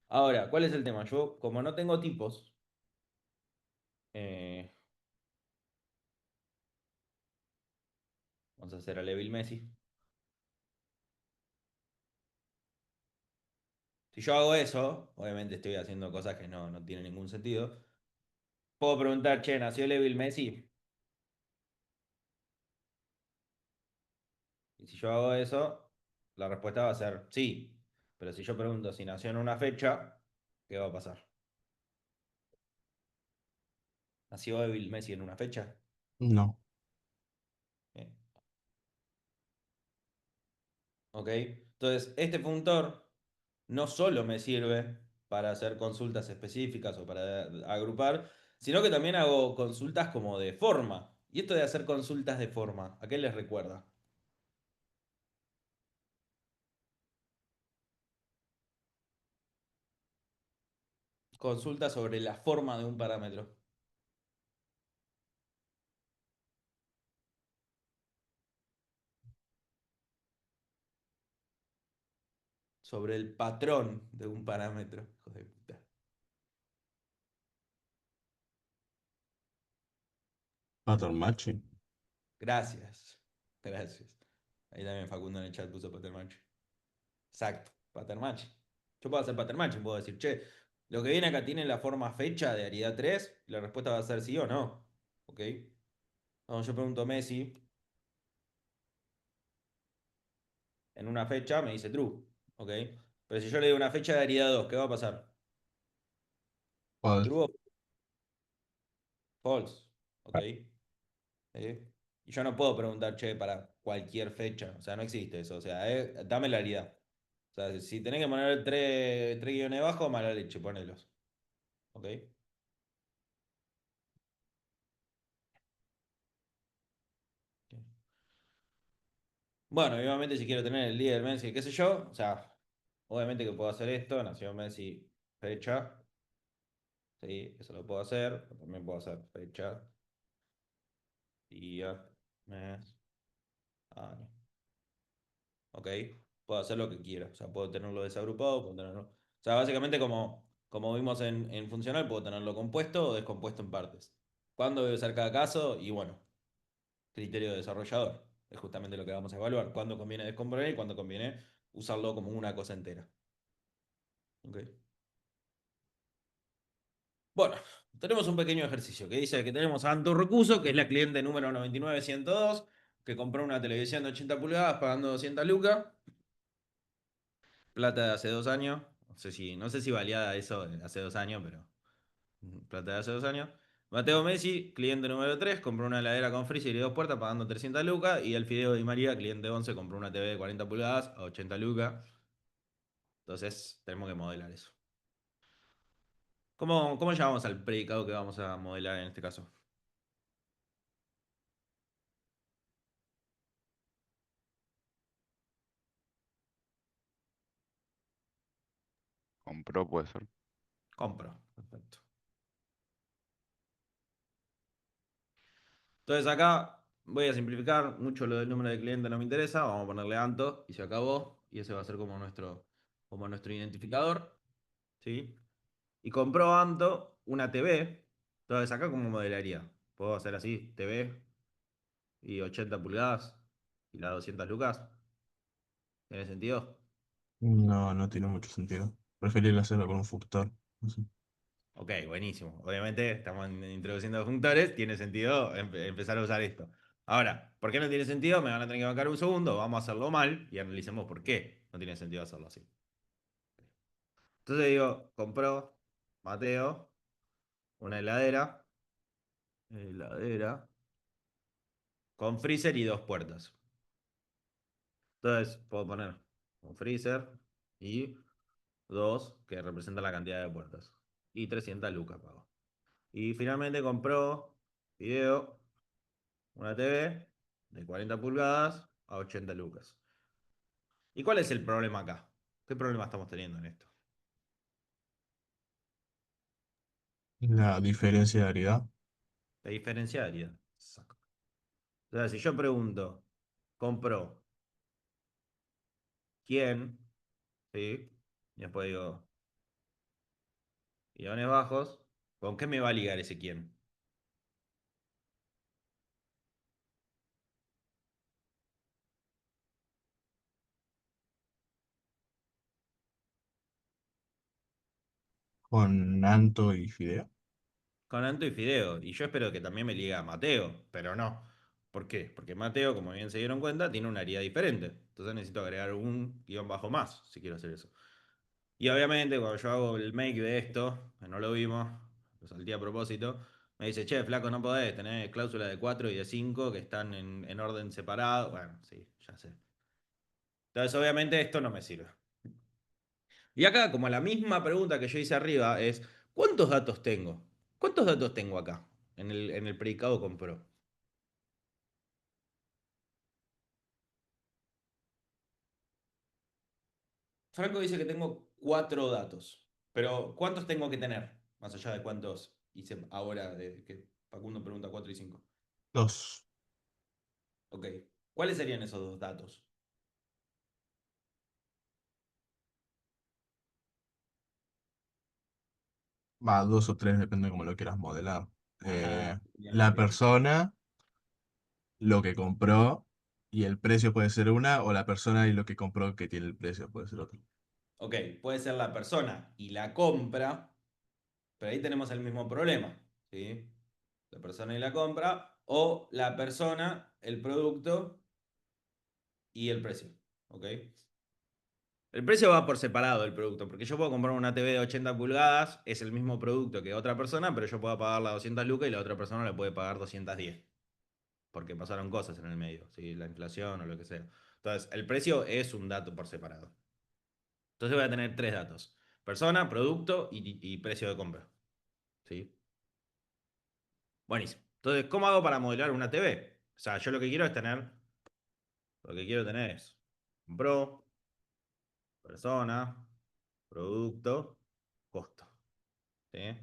Ahora, ¿cuál es el tema? Yo, como no tengo tipos, eh, vamos a hacer a Levil Messi. Si yo hago eso, obviamente estoy haciendo cosas que no tienen ningún sentido. Puedo preguntar, che, ¿nació Levil Messi? Y si yo hago eso, la respuesta va a ser sí. Pero si yo pregunto si nació en una fecha, ¿qué va a pasar? ¿Nació Levil Messi en una fecha? No. Bien. ¿Ok? Entonces, este funtor no solo me sirve para hacer consultas específicas o para agrupar, sino que también hago consultas como de forma. Y esto de hacer consultas de forma, ¿a qué les recuerda? Consulta sobre la forma de un parámetro, sobre el patrón de un parámetro. Hijo de puta. Pattern matching. Gracias. Gracias. Ahí también Facundo en el chat puso pattern match. Exacto, pattern match. Yo puedo hacer pattern match, puedo decir, che, lo que viene acá tiene la forma fecha de Aridad 3 y la respuesta va a ser sí o no. ¿Ok? Cuando yo pregunto Messi en una fecha, me dice true. ¿Ok? Pero si yo le digo una fecha de Aridad 2, ¿qué va a pasar? False. True o false. ¿Ok? ¿Sí? Y yo no puedo preguntar, che, para cualquier fecha. O sea, no existe eso. O sea, dame la Aridad. O sea, si tenés que poner tres guiones abajo, mala leche, ponelos. ¿Ok? Bueno, y obviamente si quiero tener el día del Messi, qué sé yo, o sea, obviamente que puedo hacer esto, nació Messi, fecha, sí, eso lo puedo hacer, también puedo hacer fecha, día, mes, año, ¿ok? Puedo hacer lo que quiera, o sea, puedo tenerlo desagrupado, puedo tenerlo... O sea, básicamente como vimos en funcional, puedo tenerlo compuesto o descompuesto en partes. ¿Cuándo debe ser cada caso? Y bueno, criterio de desarrollador, es justamente lo que vamos a evaluar, cuándo conviene descomponer y cuándo conviene usarlo como una cosa entera. ¿Ok? Bueno, tenemos un pequeño ejercicio que dice que tenemos a Anto Rocuso, que es la cliente número 99102, que compró una televisión de 80 pulgadas pagando 200 lucas, plata de hace 2 años. No sé si valía eso de hace 2 años, pero plata de hace 2 años. Mateo Messi, cliente número 3, compró una heladera con freezer y 2 puertas pagando 300 lucas. Y el Fideo Di María, cliente 11, compró una TV de 40 pulgadas a 80 lucas. Entonces, tenemos que modelar eso. ¿Cómo llamamos al predicado que vamos a modelar en este caso? Compró, puede ser. Compro. Perfecto. Entonces acá voy a simplificar. Mucho lo del número de cliente no me interesa. Vamos a ponerle Anto y se acabó. Y ese va a ser como nuestro identificador. ¿Sí? Y compró Anto una TV. Entonces acá, ¿cómo modelaría? Puedo hacer así, TV y 80 pulgadas y las 200 lucas. ¿Tiene sentido? No, no tiene mucho sentido. Preferible hacerlo con un functor. No sé. Ok, buenísimo. Obviamente estamos introduciendo functores, tiene sentido empezar a usar esto. Ahora, ¿por qué no tiene sentido? Me van a tener que bancar un segundo, vamos a hacerlo mal y analicemos por qué no tiene sentido hacerlo así. Entonces digo, compró Mateo una heladera con freezer y dos puertas. Entonces puedo poner un freezer y dos que representan la cantidad de puertas. Y 300 lucas pago. Y finalmente compró video, una TV de 40 pulgadas a 80 lucas. ¿Y cuál es el problema acá? ¿Qué problema estamos teniendo en esto? La diferencia de variedad. La diferencia de variedad. Exacto. O sea, si yo pregunto, compró quién, ¿sí? Y después digo, guiones bajos, ¿con qué me va a ligar ese quién? Con Anto y Fideo. Con Anto y Fideo. Y yo espero que también me ligue a Mateo, pero no. ¿Por qué? Porque Mateo, como bien se dieron cuenta, tiene una herida diferente. Entonces necesito agregar un guión bajo más si quiero hacer eso. Y obviamente, cuando yo hago el make de esto, que no lo vimos, lo salté a propósito, me dice, che, flaco, no podés tener cláusulas de 4 y de 5 que están en orden separado. Bueno, sí, ya sé. Entonces, obviamente, esto no me sirve. Y acá, como la misma pregunta que yo hice arriba, es, ¿cuántos datos tengo? ¿Cuántos datos tengo acá en el predicado compró? Franco dice que tengo 4 datos. Pero, ¿cuántos tengo que tener? Más allá de cuántos hice ahora, de que Facundo pregunta 4 y 5. Dos. Ok. ¿Cuáles serían esos dos datos? Va, dos o tres, depende de cómo lo quieras modelar. Ajá, serían los La tres. persona, lo que compró y el precio puede ser una, o la persona y lo que compró que tiene el precio puede ser otro. Ok, puede ser la persona y la compra, pero ahí tenemos el mismo problema, ¿sí? La persona y la compra, o la persona, el producto y el precio, ¿ok? El precio va por separado del producto, porque yo puedo comprar una TV de 80 pulgadas, es el mismo producto que otra persona, pero yo puedo pagar la 200 lucas y la otra persona le puede pagar 210, porque pasaron cosas en el medio, ¿sí? La inflación o lo que sea. Entonces, el precio es un dato por separado. Entonces voy a tener tres datos. Persona, producto y precio de compra. ¿Sí? Buenísimo. Entonces, ¿cómo hago para modelar una TV? O sea, yo lo que quiero tener es compró, persona, producto, costo. ¿Sí?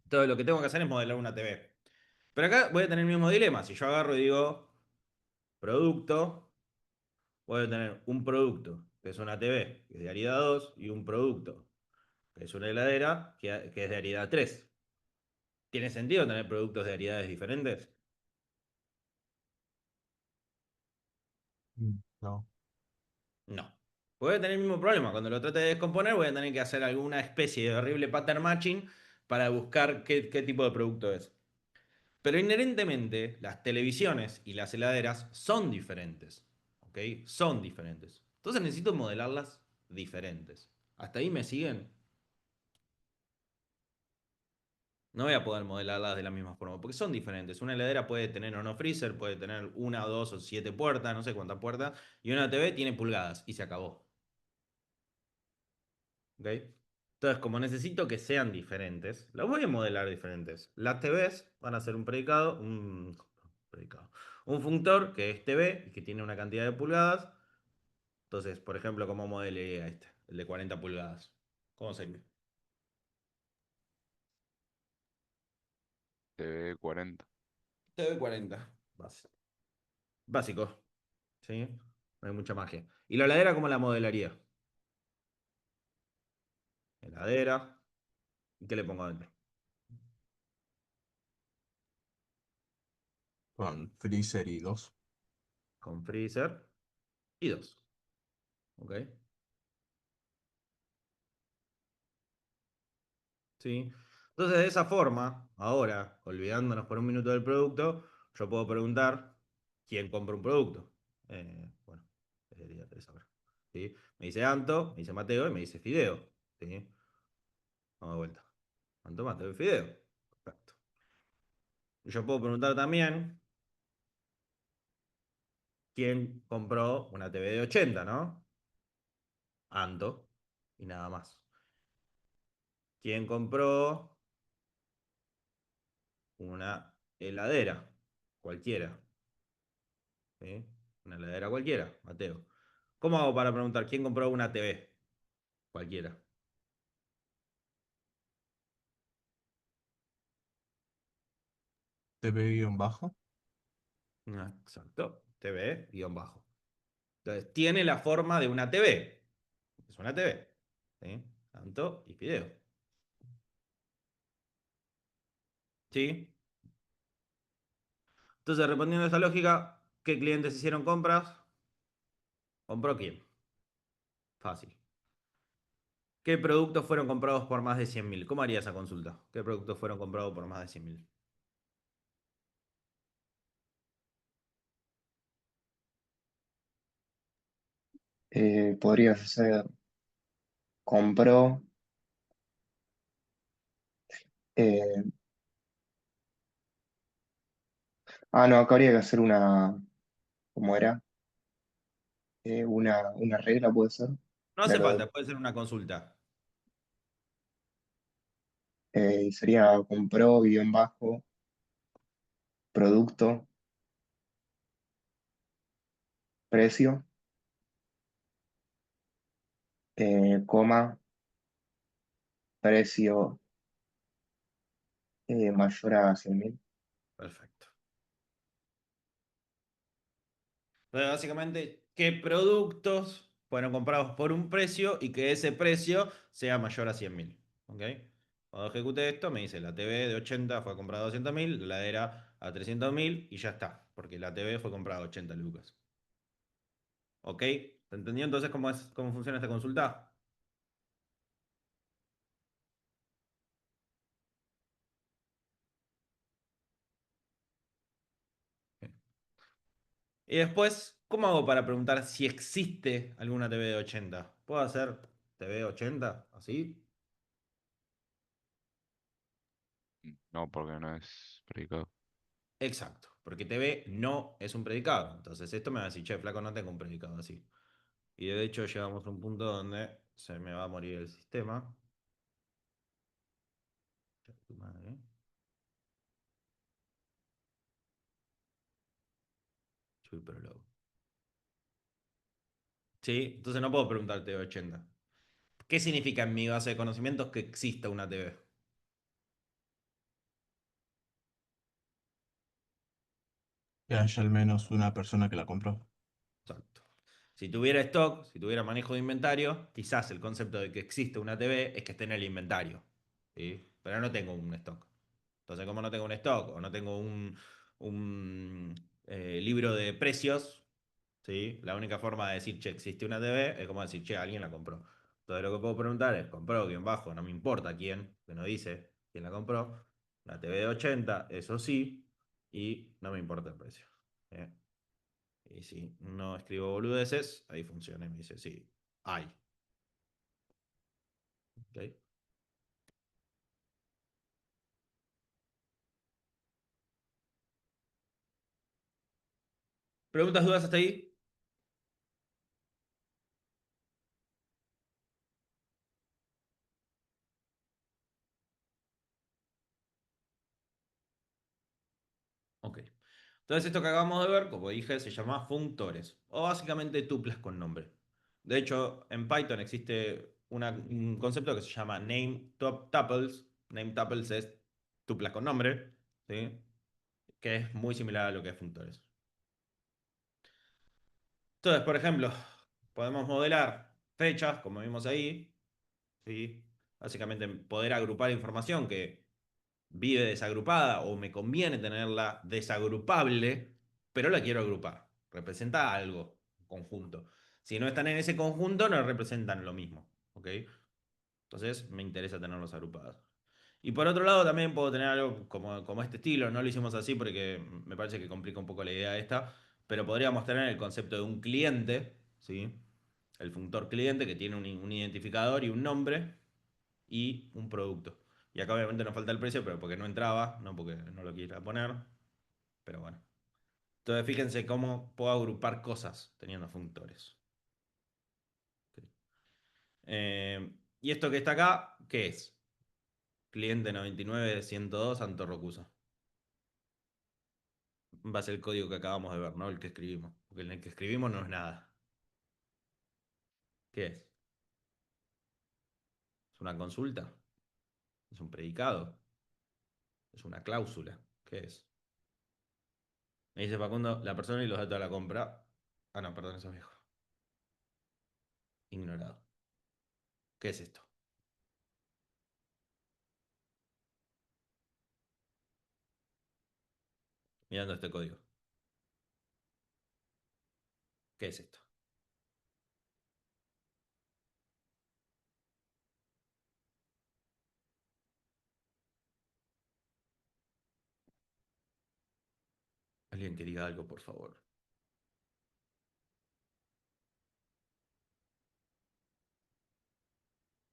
Entonces, lo que tengo que hacer es modelar una TV. Pero acá voy a tener el mismo dilema. Si yo agarro y digo producto, voy a tener un producto, que es una TV, que es de Arida 2, y un producto, que es una heladera, que es de Arida 3. ¿Tiene sentido tener productos de variedades diferentes? No. No. Voy a tener el mismo problema. Cuando lo trate de descomponer, voy a tener que hacer alguna especie de horrible pattern matching para buscar qué tipo de producto es. Pero inherentemente, las televisiones y las heladeras son diferentes. ¿Ok? Son diferentes. Entonces necesito modelarlas diferentes. ¿Hasta ahí me siguen? No voy a poder modelarlas de la misma forma, porque son diferentes. Una heladera puede tener o no freezer, puede tener una o dos o 7 puertas, no sé cuántas puertas, y una TV tiene pulgadas y se acabó. ¿Ok? Entonces, como necesito que sean diferentes, las voy a modelar diferentes. Las TVs van a ser predicado, un functor que es TV y que tiene una cantidad de pulgadas. Entonces, por ejemplo, ¿cómo modelearía este? El de 40 pulgadas. ¿Cómo sería? TV 40. TV 40. Básico. ¿Sí? No hay mucha magia. ¿Y la heladera cómo la modelaría? Heladera. ¿Y qué le pongo adentro? Con freezer y dos. Con freezer y dos. ¿Ok? ¿Sí? Entonces, de esa forma, ahora, olvidándonos por un minuto del producto, yo puedo preguntar quién compra un producto. Bueno, debería de saber. ¿Sí? Me dice Anto, me dice Mateo y me dice Fideo. ¿Sí? Vamos de vuelta. Anto, Mateo y Fideo. Perfecto. Yo puedo preguntar también quién compró una TV de 80, ¿no? Anto. Y nada más. ¿Quién compró una heladera? Cualquiera. ¿Sí? Una heladera cualquiera, Mateo. ¿Cómo hago para preguntar quién compró una TV? Cualquiera. TV-bajo. Exacto. TV guión bajo. Entonces, tiene la forma de una TV. Es una TV. ¿Sí? Tanto y video. ¿Sí? Entonces, respondiendo a esta lógica, ¿qué clientes hicieron compras? ¿Compró quién? Fácil. ¿Qué productos fueron comprados por más de 100.000? ¿Cómo haría esa consulta? ¿Qué productos fueron comprados por más de 100.000? Podrías hacer, compró, eh, no, acá habría que hacer una, ¿cómo era? Una regla puede ser. No De hace lo falta, puede ser una consulta. sería compró, guión bajo, producto, precio, coma, precio mayor a 100.000. Perfecto. Entonces, básicamente, ¿qué productos fueron comprados por un precio y que ese precio sea mayor a 100.000? ¿Ok? Cuando ejecute esto, me dice la TV de 80 fue comprada a 200.000, la heladera a 300.000 y ya está, porque la TV fue comprada a 80 lucas. ¿Ok? ¿Te entendió entonces cómo funciona esta consulta? Y después, ¿cómo hago para preguntar si existe alguna TV de 80? ¿Puedo hacer TV de 80 así? No, porque no es predicado. Exacto, porque TV no es un predicado. Entonces esto me va a decir, che, flaco, no tengo un predicado así. Y de hecho llegamos a un punto donde se me va a morir el sistema. Che, tu madre. Soy pero loco. Sí, entonces no puedo preguntar TV 80. ¿Qué significa en mi base de conocimientos que exista una TV? Que haya al menos una persona que la compró. Exacto. Si tuviera stock, si tuviera manejo de inventario, quizás el concepto de que existe una TV es que esté en el inventario. ¿Sí? Pero no tengo un stock. Entonces, como no tengo un stock o no tengo un libro de precios, ¿sí? La única forma de decir, che, existe una TV es como decir, che, alguien la compró. Entonces, lo que puedo preguntar es, ¿compró quién bajo? No me importa quién, que no dice quién la compró. La TV de 80, eso sí, y no me importa el precio. ¿Eh? Y si no escribo boludeces, ahí funciona y me dice, sí, hay. ¿Ok? ¿Preguntas, dudas hasta ahí? Ok. Entonces, esto que acabamos de ver, como dije, se llama functores, o básicamente tuplas con nombre. De hecho, en Python existe un concepto que se llama tuples. Name tuples es tuplas con nombre, ¿sí? Que es muy similar a lo que es functores. Entonces, por ejemplo, podemos modelar fechas, como vimos ahí, ¿sí? Básicamente poder agrupar información que vive desagrupada o me conviene tenerla desagrupable, pero la quiero agrupar. Representa algo, conjunto. Si no están en ese conjunto, no representan lo mismo, ¿ok? Entonces me interesa tenerlos agrupados. Y por otro lado, también puedo tener algo como este estilo. No lo hicimos así porque me parece que complica un poco la idea esta, pero podríamos tener el concepto de un cliente, ¿sí? El functor cliente que tiene un identificador y un nombre y un producto. Y acá obviamente nos falta el precio, pero porque no entraba, no porque no lo quiera poner, pero bueno. Entonces fíjense cómo puedo agrupar cosas teniendo functores. Ok. Y esto que está acá, ¿qué es? Cliente 99.102 Santo Rocusa. Va a ser el código que acabamos de ver, ¿no? El que escribimos. Porque el que escribimos no es nada. ¿Qué es? ¿Es una consulta? ¿Es un predicado? ¿Es una cláusula? ¿Qué es? Me dice Facundo, la persona y los datos de la compra. Ah, no, perdón, eso es viejo. Ignorado. ¿Qué es esto? Mirando este código. ¿Qué es esto? Alguien que diga algo, por favor.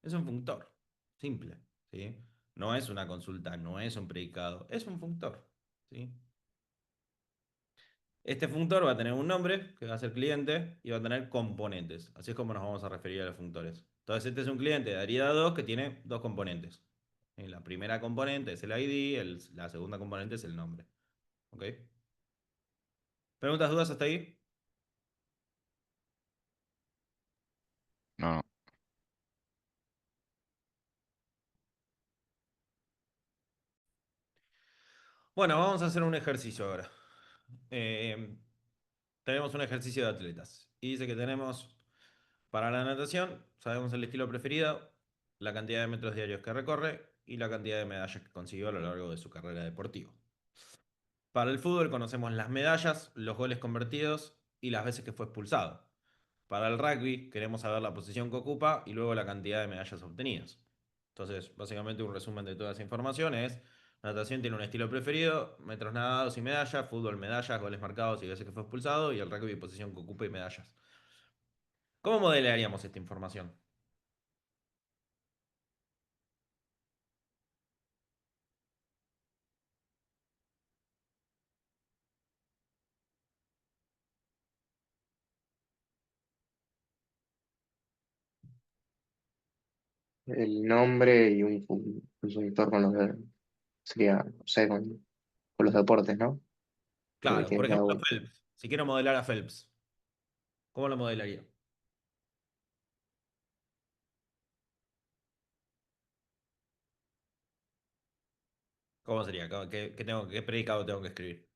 Es un functor. Simple. ¿Sí? No es una consulta, no es un predicado. Es un functor. ¿Sí? Este functor va a tener un nombre, que va a ser cliente, y va a tener componentes. Así es como nos vamos a referir a los functores. Entonces, este es un cliente de Arida 2 que tiene dos componentes. La primera componente es el ID, la segunda componente es el nombre. ¿Ok? ¿Preguntas, dudas hasta ahí? No, no. Bueno, vamos a hacer un ejercicio ahora. Eh, Tenemos un ejercicio de atletas. Y dice que tenemos, para la natación, sabemos el estilo preferido, la cantidad de metros diarios que recorre y la cantidad de medallas que consiguió a lo largo de su carrera deportiva. Para el fútbol conocemos las medallas, los goles convertidos y las veces que fue expulsado. Para el rugby queremos saber la posición que ocupa y luego la cantidad de medallas obtenidas. Entonces, básicamente un resumen de toda esa información es, natación tiene un estilo preferido, metros nadados y medallas, fútbol medallas, goles marcados y veces que fue expulsado y el rugby posición que ocupa y medallas. ¿Cómo modelaríamos esta información? El nombre y un functor con los sería, no sé, con los deportes, ¿no? Creo que Claro, por tiene cada ejemplo, uno. Phelps. Si quiero modelar a Phelps, ¿cómo lo modelaría? ¿Cómo sería? ¿Qué predicado tengo que escribir?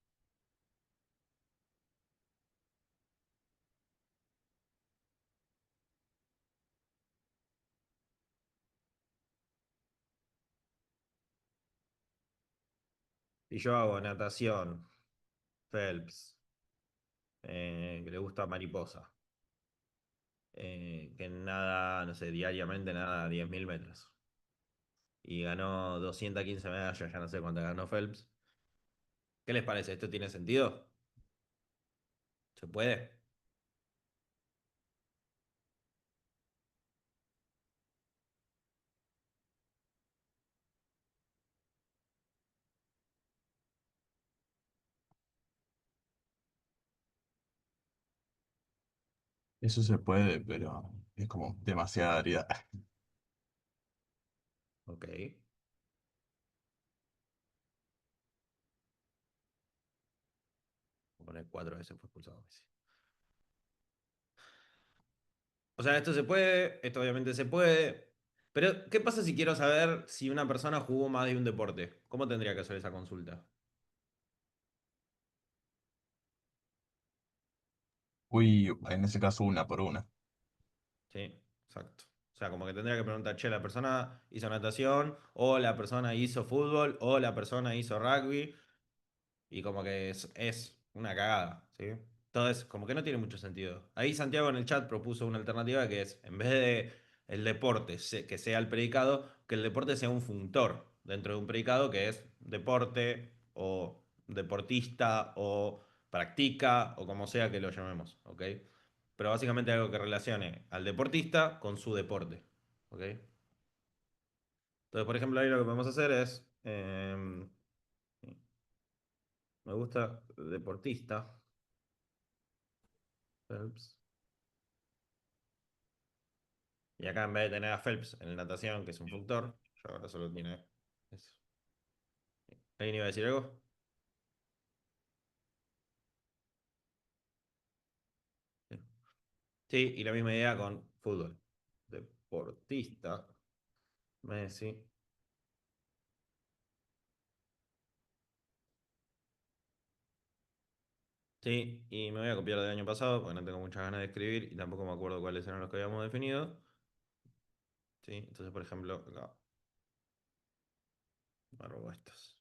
Si yo hago natación, Phelps, que le gusta mariposa, que nada, no sé, diariamente nada 10.000 metros. Y ganó 215 medallas, ya no sé cuántas ganó Phelps. ¿Qué les parece? ¿Esto tiene sentido? ¿Se puede? Eso se puede, pero es como demasiada variedad. Ok. Voy a poner 4 veces fue expulsado Messi. O sea, esto se puede, esto obviamente se puede. Pero, ¿qué pasa si quiero saber si una persona jugó más de un deporte? ¿Cómo tendría que hacer esa consulta? Uy, en ese caso una por una. Sí, exacto. O sea, como que tendría que preguntar, che, la persona hizo natación, o la persona hizo fútbol, o la persona hizo rugby. Y como que es una cagada, ¿sí? Entonces, como que no tiene mucho sentido. Ahí Santiago en el chat propuso una alternativa que es, en vez de el deporte que sea el predicado, que el deporte sea un funtor dentro de un predicado que es deporte o deportista o practica o como sea que lo llamemos, ¿ok? Pero básicamente algo que relacione al deportista con su deporte, ¿ok? Entonces, por ejemplo, ahí lo que podemos hacer es, me gusta deportista. Phelps. Y acá en vez de tener a Phelps en la natación, que es un funtor, yo ahora solo tiene eso. ¿Alguien iba a decir algo? Sí. Sí, y la misma idea con fútbol. Deportista, Messi. Sí, y me voy a copiar del año pasado porque no tengo muchas ganas de escribir y tampoco me acuerdo cuáles eran los que habíamos definido. Sí, entonces, por ejemplo, acá, me robo estos.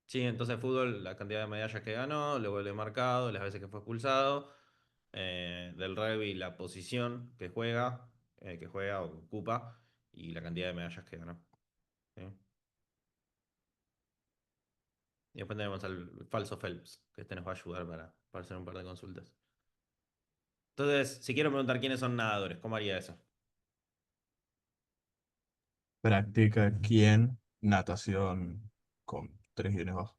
Sí, entonces fútbol, la cantidad de medallas que ganó, los goles marcados, las veces que fue expulsado. Del rugby, la posición que juega o que ocupa, y la cantidad de medallas que ganó. ¿Sí? Y después tenemos al falso Phelps, que este nos va a ayudar para hacer un par de consultas. Entonces, si quiero preguntar quiénes son nadadores, ¿cómo haría eso? Practica quién natación con 3 guiones bajos.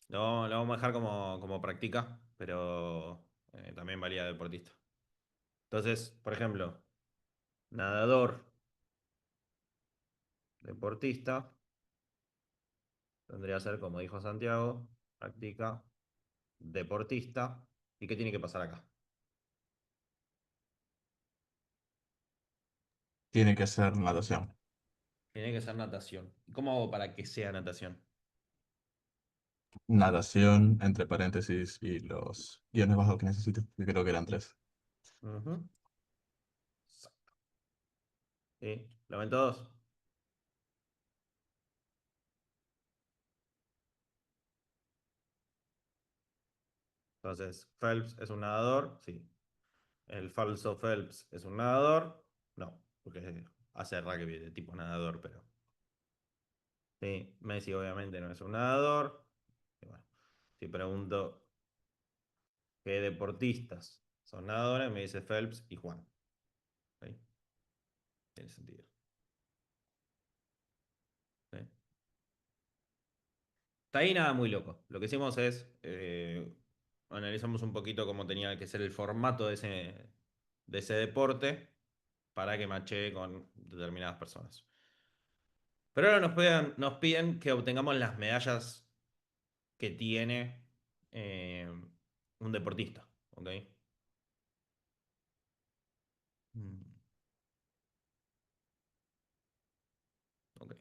Lo vamos a dejar como práctica, pero también valía deportista. Entonces, por ejemplo, nadador, deportista, tendría que ser, como dijo Santiago, práctica, deportista. ¿Y qué tiene que pasar acá? Tiene que ser natación. Tiene que ser natación. ¿Y cómo hago para que sea natación? Natación, entre paréntesis, y los guiones bajos que necesito, que creo que eran 3. Ujú. Sí, lo ven todos. Entonces, Phelps es un nadador, sí. El falso Phelps es un nadador, no, porque hace rugby de tipo nadador, pero. Sí, Messi obviamente no es un nadador. Y bueno, si pregunto qué deportistas son nadadores, me dice Phelps y Juan. ¿Sí? Tiene sentido. ¿Sí? Está ahí nada muy loco. Lo que hicimos es, analizamos un poquito cómo tenía que ser el formato de ese deporte para que matche con determinadas personas. Pero ahora nos piden que obtengamos las medallas que tiene eh, un deportista. ¿Ok? Mm, ok.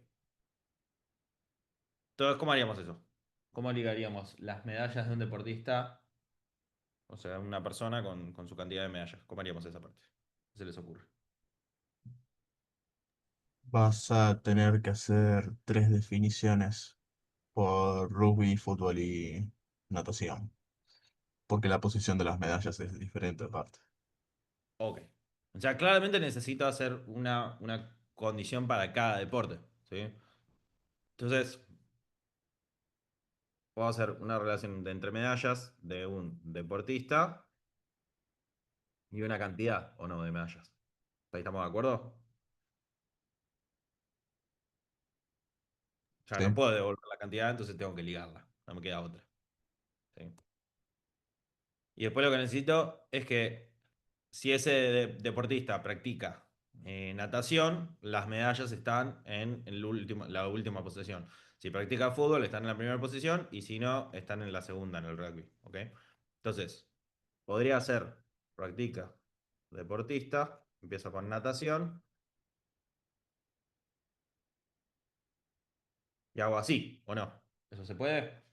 Entonces, ¿cómo haríamos eso? ¿Cómo ligaríamos las medallas de un deportista, o sea, una persona con su cantidad de medallas? ¿Cómo haríamos esa parte? ¿Qué se les ocurre? Vas a tener que hacer 3 definiciones por rugby, fútbol y natación, porque la posición de las medallas es diferente aparte. Ok. O sea, claramente necesito hacer una condición para cada deporte. ¿Sí? Entonces, puedo hacer una relación de entre medallas de un deportista y una cantidad o no de medallas. ¿Ahí estamos de acuerdo? O sea, no ¿Sí? puedo devolver la cantidad, entonces tengo que ligarla. No me queda otra. ¿Sí? Y después lo que necesito es que si ese deportista practica natación, las medallas están en la última posición. Si practica fútbol, están en la primera posición y si no, están en la segunda en el rugby. ¿Ok? Entonces, podría ser, practica deportista, empieza con natación y hago así, ¿o no? ¿Eso se puede?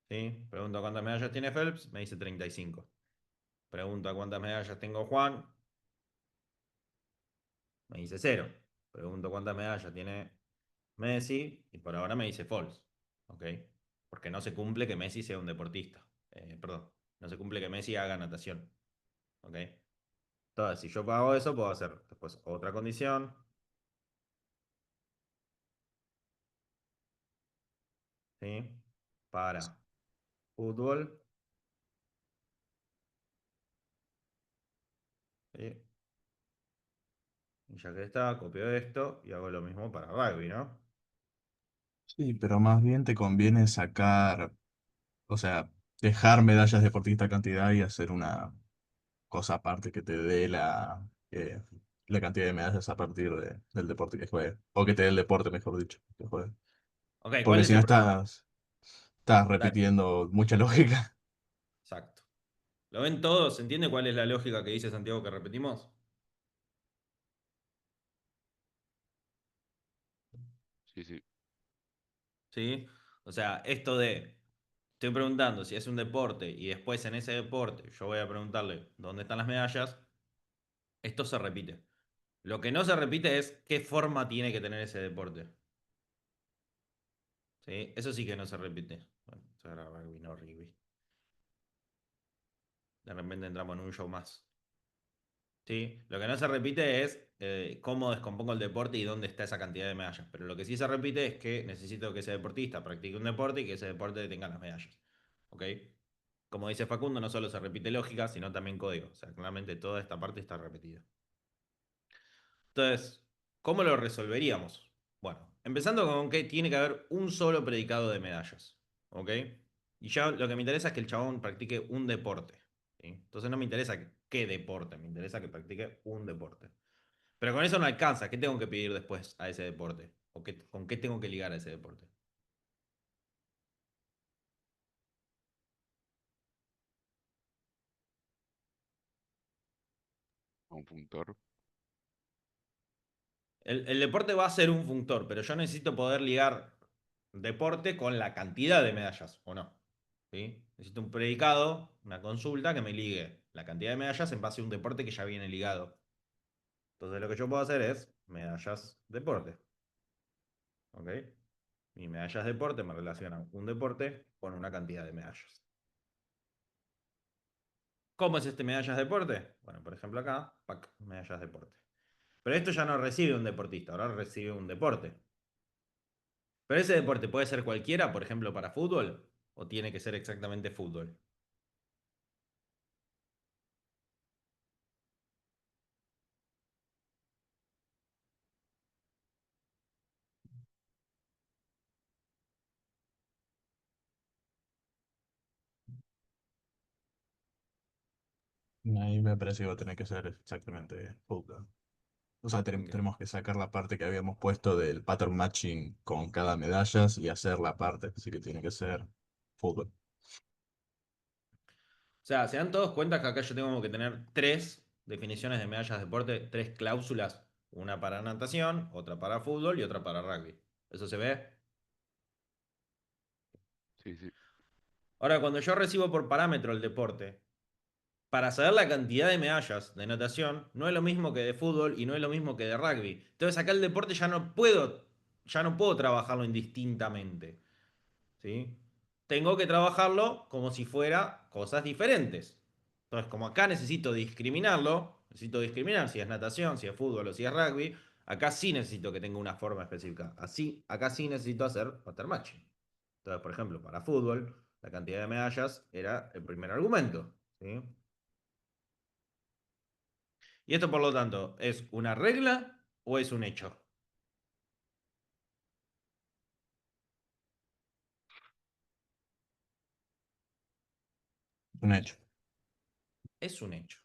¿Sí? Pregunto cuántas medallas tiene Phelps, me dice 35. Pregunto cuántas medallas tengo Juan, me dice 0. Pregunto cuántas medallas tiene Messi y por ahora me dice false. ¿Ok? Porque no se cumple que Messi sea un deportista. Perdón, no se cumple que Messi haga natación. ¿Ok? Entonces, si yo pago eso, puedo hacer después otra condición. ¿Sí? Para fútbol. ¿Sí? Y ya que está, copio esto y hago lo mismo para rugby, ¿no? Sí, pero más bien te conviene sacar, o sea, dejar medallas deportista cantidad y hacer una cosa aparte que te dé la cantidad de medallas a partir del deporte que juegue. O que te dé el deporte, mejor dicho, que juegue. Ok, ¿cuál Porque es si no el problema? estás Dale, repitiendo mucha lógica. exacto. ¿Lo ven todos? ¿Se entiende cuál es la lógica que dice Santiago que repetimos? Sí, sí. ¿Sí? O sea, esto de, estoy preguntando si es un deporte y después en ese deporte yo voy a preguntarle dónde están las medallas, esto se repite. Lo que no se repite es qué forma tiene que tener ese deporte. ¿Sí? Eso sí que no se repite. Bueno, eso era rugby, no rugby. De repente entramos en un show más. ¿Sí? Lo que no se repite es cómo descompongo el deporte y dónde está esa cantidad de medallas. Pero lo que sí se repite es que necesito que ese deportista practique un deporte y que ese deporte tenga las medallas. ¿Ok? Como dice Facundo, no solo se repite lógica, sino también código. O sea, claramente toda esta parte está repetida. Entonces, ¿cómo lo resolveríamos? Bueno, empezando con que tiene que haber un solo predicado de medallas. ¿Ok? Y ya lo que me interesa es que el chabón practique un deporte. ¿Sí? Entonces no me interesa qué deporte, me interesa que practique un deporte. Pero con eso no alcanza. ¿Qué tengo que pedir después a ese deporte? ¿Con qué tengo que ligar a ese deporte? Un puntor. El deporte va a ser un funtor, pero yo necesito poder ligar deporte con la cantidad de medallas, ¿o no? ¿Sí? Necesito un predicado, una consulta que me ligue la cantidad de medallas en base a un deporte que ya viene ligado. Entonces lo que yo puedo hacer es medallas deporte. ¿Ok? Y medallas deporte me relacionan un deporte con una cantidad de medallas. ¿Cómo es este medallas deporte? Bueno, por ejemplo acá, pac, medallas deporte. Pero esto ya no recibe un deportista, ahora recibe un deporte. Pero ese deporte puede ser cualquiera, por ejemplo, para fútbol, o tiene que ser exactamente fútbol. Ahí me parece que va a tener que ser exactamente fútbol. O sea, ¿Por qué? tenemos que sacar la parte que habíamos puesto del pattern matching con cada medallas y hacer la parte, así que tiene que ser fútbol. O sea, se dan todos cuenta que acá yo tengo que tener tres definiciones de medallas de deporte, tres cláusulas, una para natación, otra para fútbol y otra para rugby. ¿Eso se ve? Sí, sí. Ahora, cuando yo recibo por parámetro el deporte, para saber la cantidad de medallas de natación, no es lo mismo que de fútbol y no es lo mismo que de rugby. Entonces acá el deporte ya no puedo trabajarlo indistintamente. ¿Sí? Tengo que trabajarlo como si fuera cosas diferentes. Entonces, como acá necesito discriminar si es natación, si es fútbol o si es rugby, acá sí necesito que tenga una forma específica. Así, acá sí necesito hacer pattern matching. Entonces, por ejemplo, para fútbol, la cantidad de medallas era el primer argumento. ¿Sí? Y esto, por lo tanto, es una regla o es un hecho? Un hecho. Es un hecho.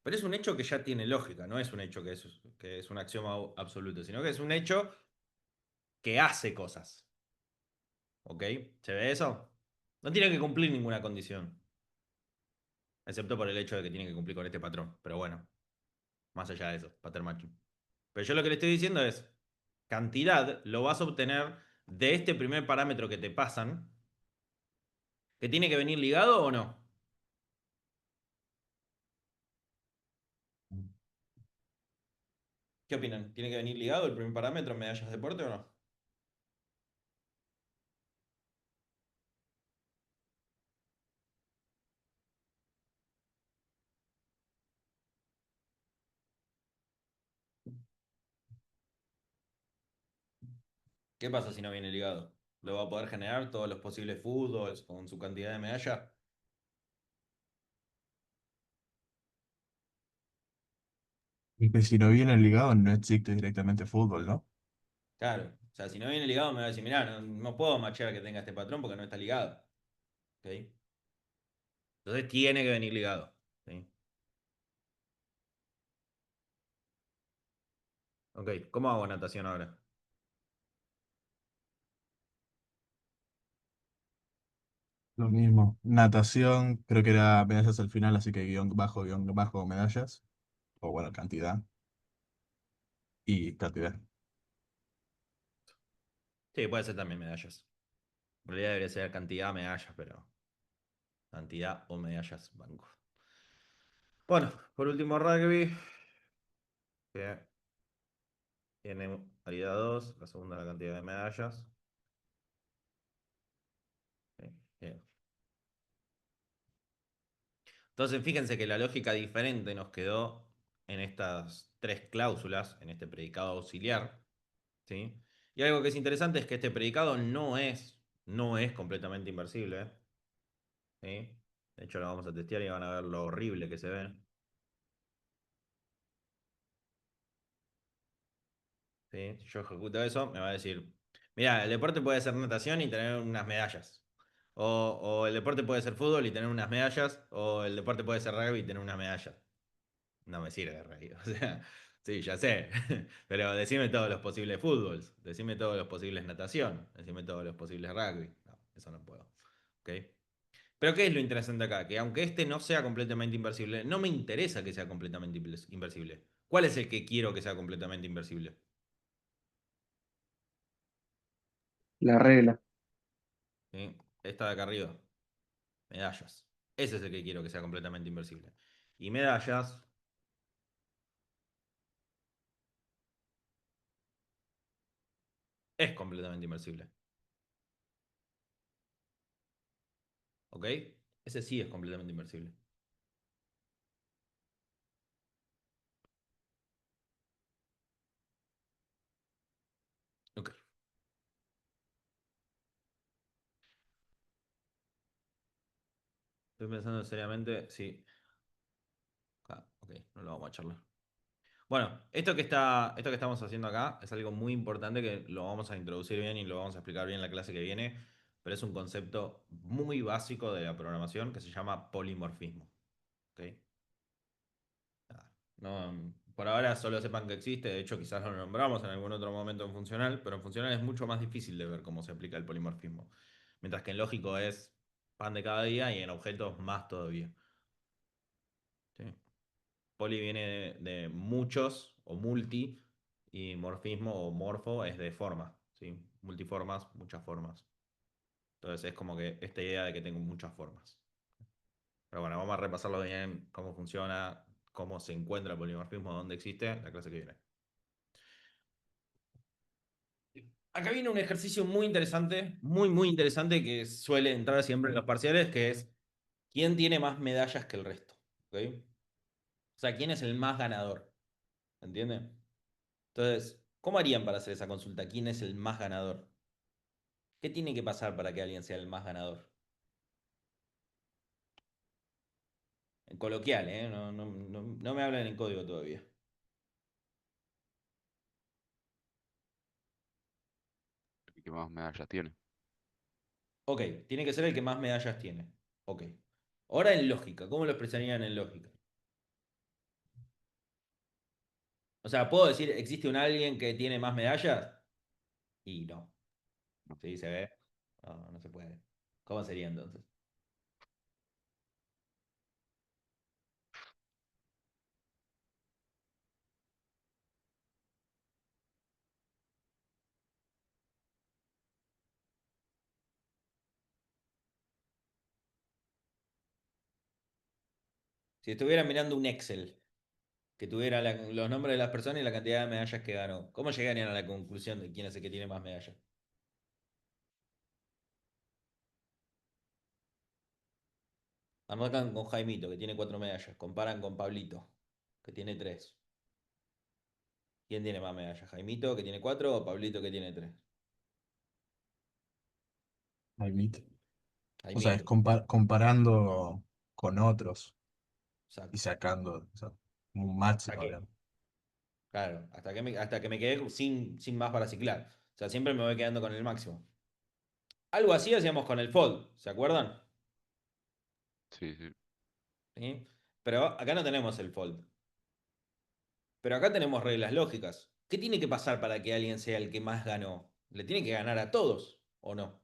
Pero es un hecho que ya tiene lógica, no es un hecho que es un axioma absoluto, sino que es un hecho que hace cosas. ¿Ok? ¿Se ve eso? No tiene que cumplir ninguna condición, excepto por el hecho de que tiene que cumplir con este patrón. Pero bueno, más allá de eso, pattern matching. Pero yo lo que le estoy diciendo es, cantidad lo vas a obtener de este primer parámetro que te pasan, que tiene que venir ligado o no. ¿Qué opinan? ¿Tiene que venir ligado el primer parámetro en medallas de deporte o no? ¿Qué pasa si no viene ligado? ¿Lo va a poder generar todos los posibles fútbols con su cantidad de medallas? Y que si no viene ligado, no existe directamente fútbol, ¿no? Claro. O sea, si no viene ligado me va a decir, mirá, no puedo machear que tenga este patrón porque no está ligado. ¿Ok? Entonces tiene que venir ligado. ¿Sí? Ok, ¿cómo hago natación ahora? Lo mismo. Natación, creo que era medallas al final, así que guión bajo medallas. O bueno, cantidad. Y cantidad. Sí, puede ser también medallas. En realidad debería ser cantidad de medallas, pero cantidad o medallas banco. Bueno, por último rugby, que tiene variedad 2, la segunda la cantidad de medallas. Sí, bien. Entonces, fíjense que la lógica diferente nos quedó en estas tres cláusulas, en este predicado auxiliar, ¿sí? Y algo que es interesante es que este predicado no es completamente inversible, ¿sí? De hecho, lo vamos a testear y van a ver lo horrible que se ve, ¿sí? Si yo ejecuto eso, me va a decir, mira, el deporte puede ser natación y tener unas medallas. O el deporte puede ser fútbol y tener unas medallas. O el deporte puede ser rugby y tener unas medallas. No me sirve de reír. O sea, sí, ya sé. Pero decime todos los posibles fútbols. Decime todos los posibles natación. Decime todos los posibles rugby. No, eso no puedo. ¿Ok? Pero ¿qué es lo interesante acá? Que aunque este no sea completamente inversible, no me interesa que sea completamente inversible. ¿Cuál es el que quiero que sea completamente inversible? La regla. ¿Sí? Esta de acá arriba. Medallas. Ese es el que quiero que sea completamente inversible. Y medallas es completamente inversible. ¿Ok? Ese sí es completamente inversible. Ok. Estoy pensando seriamente. Sí. Ah, ok, no lo vamos a charlar. Bueno, esto que estamos haciendo acá es algo muy importante que lo vamos a introducir bien y lo vamos a explicar bien en la clase que viene, pero es un concepto muy básico de la programación que se llama polimorfismo. ¿Ok? Nada, no, por ahora solo sepan que existe, de hecho quizás lo nombramos en algún otro momento en funcional, pero en funcional es mucho más difícil de ver cómo se aplica el polimorfismo, mientras que en lógico es pan de cada día y en objetos más todavía. ¿Sí? Poli viene de muchos o multi y morfismo o morfo es de forma, ¿sí? Multiformas, muchas formas. Entonces es como que esta idea de que tengo muchas formas. Pero bueno, vamos a repasarlo bien, cómo funciona, cómo se encuentra el polimorfismo, dónde existe, la clase que viene. Acá viene un ejercicio muy interesante, muy interesante que suele entrar siempre en los parciales, que es ¿quién tiene más medallas que el resto? ¿Ok? O sea, ¿quién es el más ganador? ¿Entienden? Entonces, ¿cómo harían para hacer esa consulta? ¿Quién es el más ganador? ¿Qué tiene que pasar para que alguien sea el más ganador? En coloquial, ¿eh? No me hablan en código todavía. que más medallas tiene. Ok, tiene que ser el que más medallas tiene. Ok. Ahora en lógica, ¿cómo lo expresarían en lógica? O sea, ¿puedo decir, existe un alguien que tiene más medallas? Y no. No. ¿Sí se ve? No, no se puede. ¿Cómo sería entonces? Si estuviera mirando un Excel que tuviera los nombres de las personas y la cantidad de medallas que ganó, ¿cómo llegarían a la conclusión de quién es el que tiene más medallas? Arrancan con Jaimito, que tiene 4 medallas. Comparan con Pablito, que tiene 3. ¿Quién tiene más medallas? ¿Jaimito, que tiene 4, o Pablito, que tiene 3? Jaimito. O sea, es Jaimito, comparando con otros y exacto. sacando, o sea, un ¿Hasta máximo, qué? digamos. Claro, hasta que me quedé sin más para ciclar. O sea, siempre me voy quedando con el máximo. Algo así hacíamos con el fold, ¿se acuerdan? Sí, sí. ¿Sí? Pero acá no tenemos el fold. Pero acá tenemos reglas lógicas. ¿Qué tiene que pasar para que alguien sea el que más ganó? ¿Le tiene que ganar a todos o no?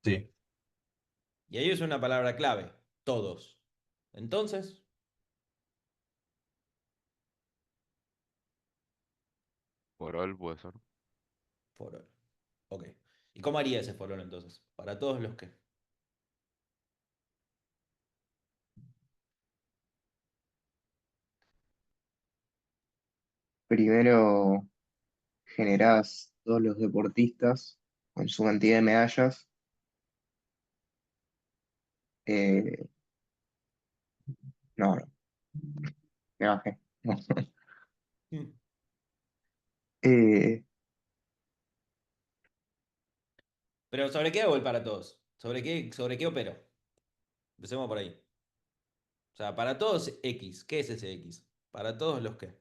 Sí. Y ahí es una palabra clave, todos. Entonces, Por all puede ser. for all. Ok. ¿Y cómo haría ese for all entonces? Para todos los que. Primero generás todos los deportistas con su cantidad de medallas. Eh, no, no, me bajé. No. Mm. Eh, Pero ¿sobre qué hago el para todos? ¿Sobre qué opero? Empecemos por ahí. O sea, para todos X. ¿Qué es ese X? Para todos los que.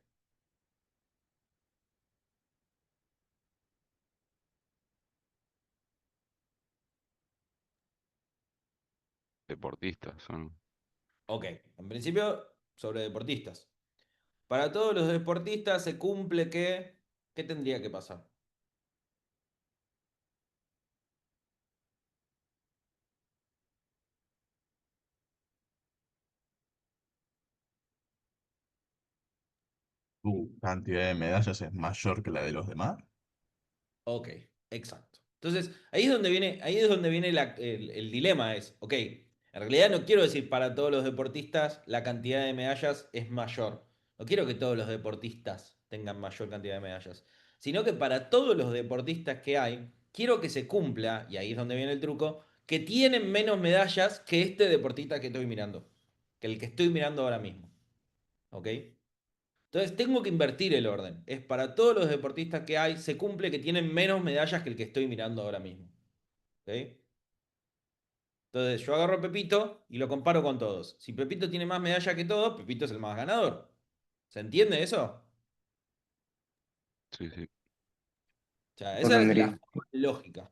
Deportistas son Ok. En principio, sobre deportistas. Para todos los deportistas se cumple que. ¿Qué tendría que pasar? Tu cantidad de medallas es mayor que la de los demás. Ok, exacto. Entonces, ahí es donde viene el dilema, ok, en realidad no quiero decir para todos los deportistas la cantidad de medallas es mayor. No quiero que todos los deportistas tengan mayor cantidad de medallas, sino que para todos los deportistas que hay, quiero que se cumpla, y ahí es donde viene el truco, que tienen menos medallas que este deportista que estoy mirando, que el que estoy mirando ahora mismo. ¿Ok? Entonces tengo que invertir el orden. Es para todos los deportistas que hay, se cumple que tienen menos medallas que el que estoy mirando ahora mismo. ¿Ok? Entonces yo agarro a Pepito y lo comparo con todos. Si Pepito tiene más medallas que todos, Pepito es el más ganador. ¿Se entiende eso? sí, sí. O sea, no esa es la tendría, forma lógica.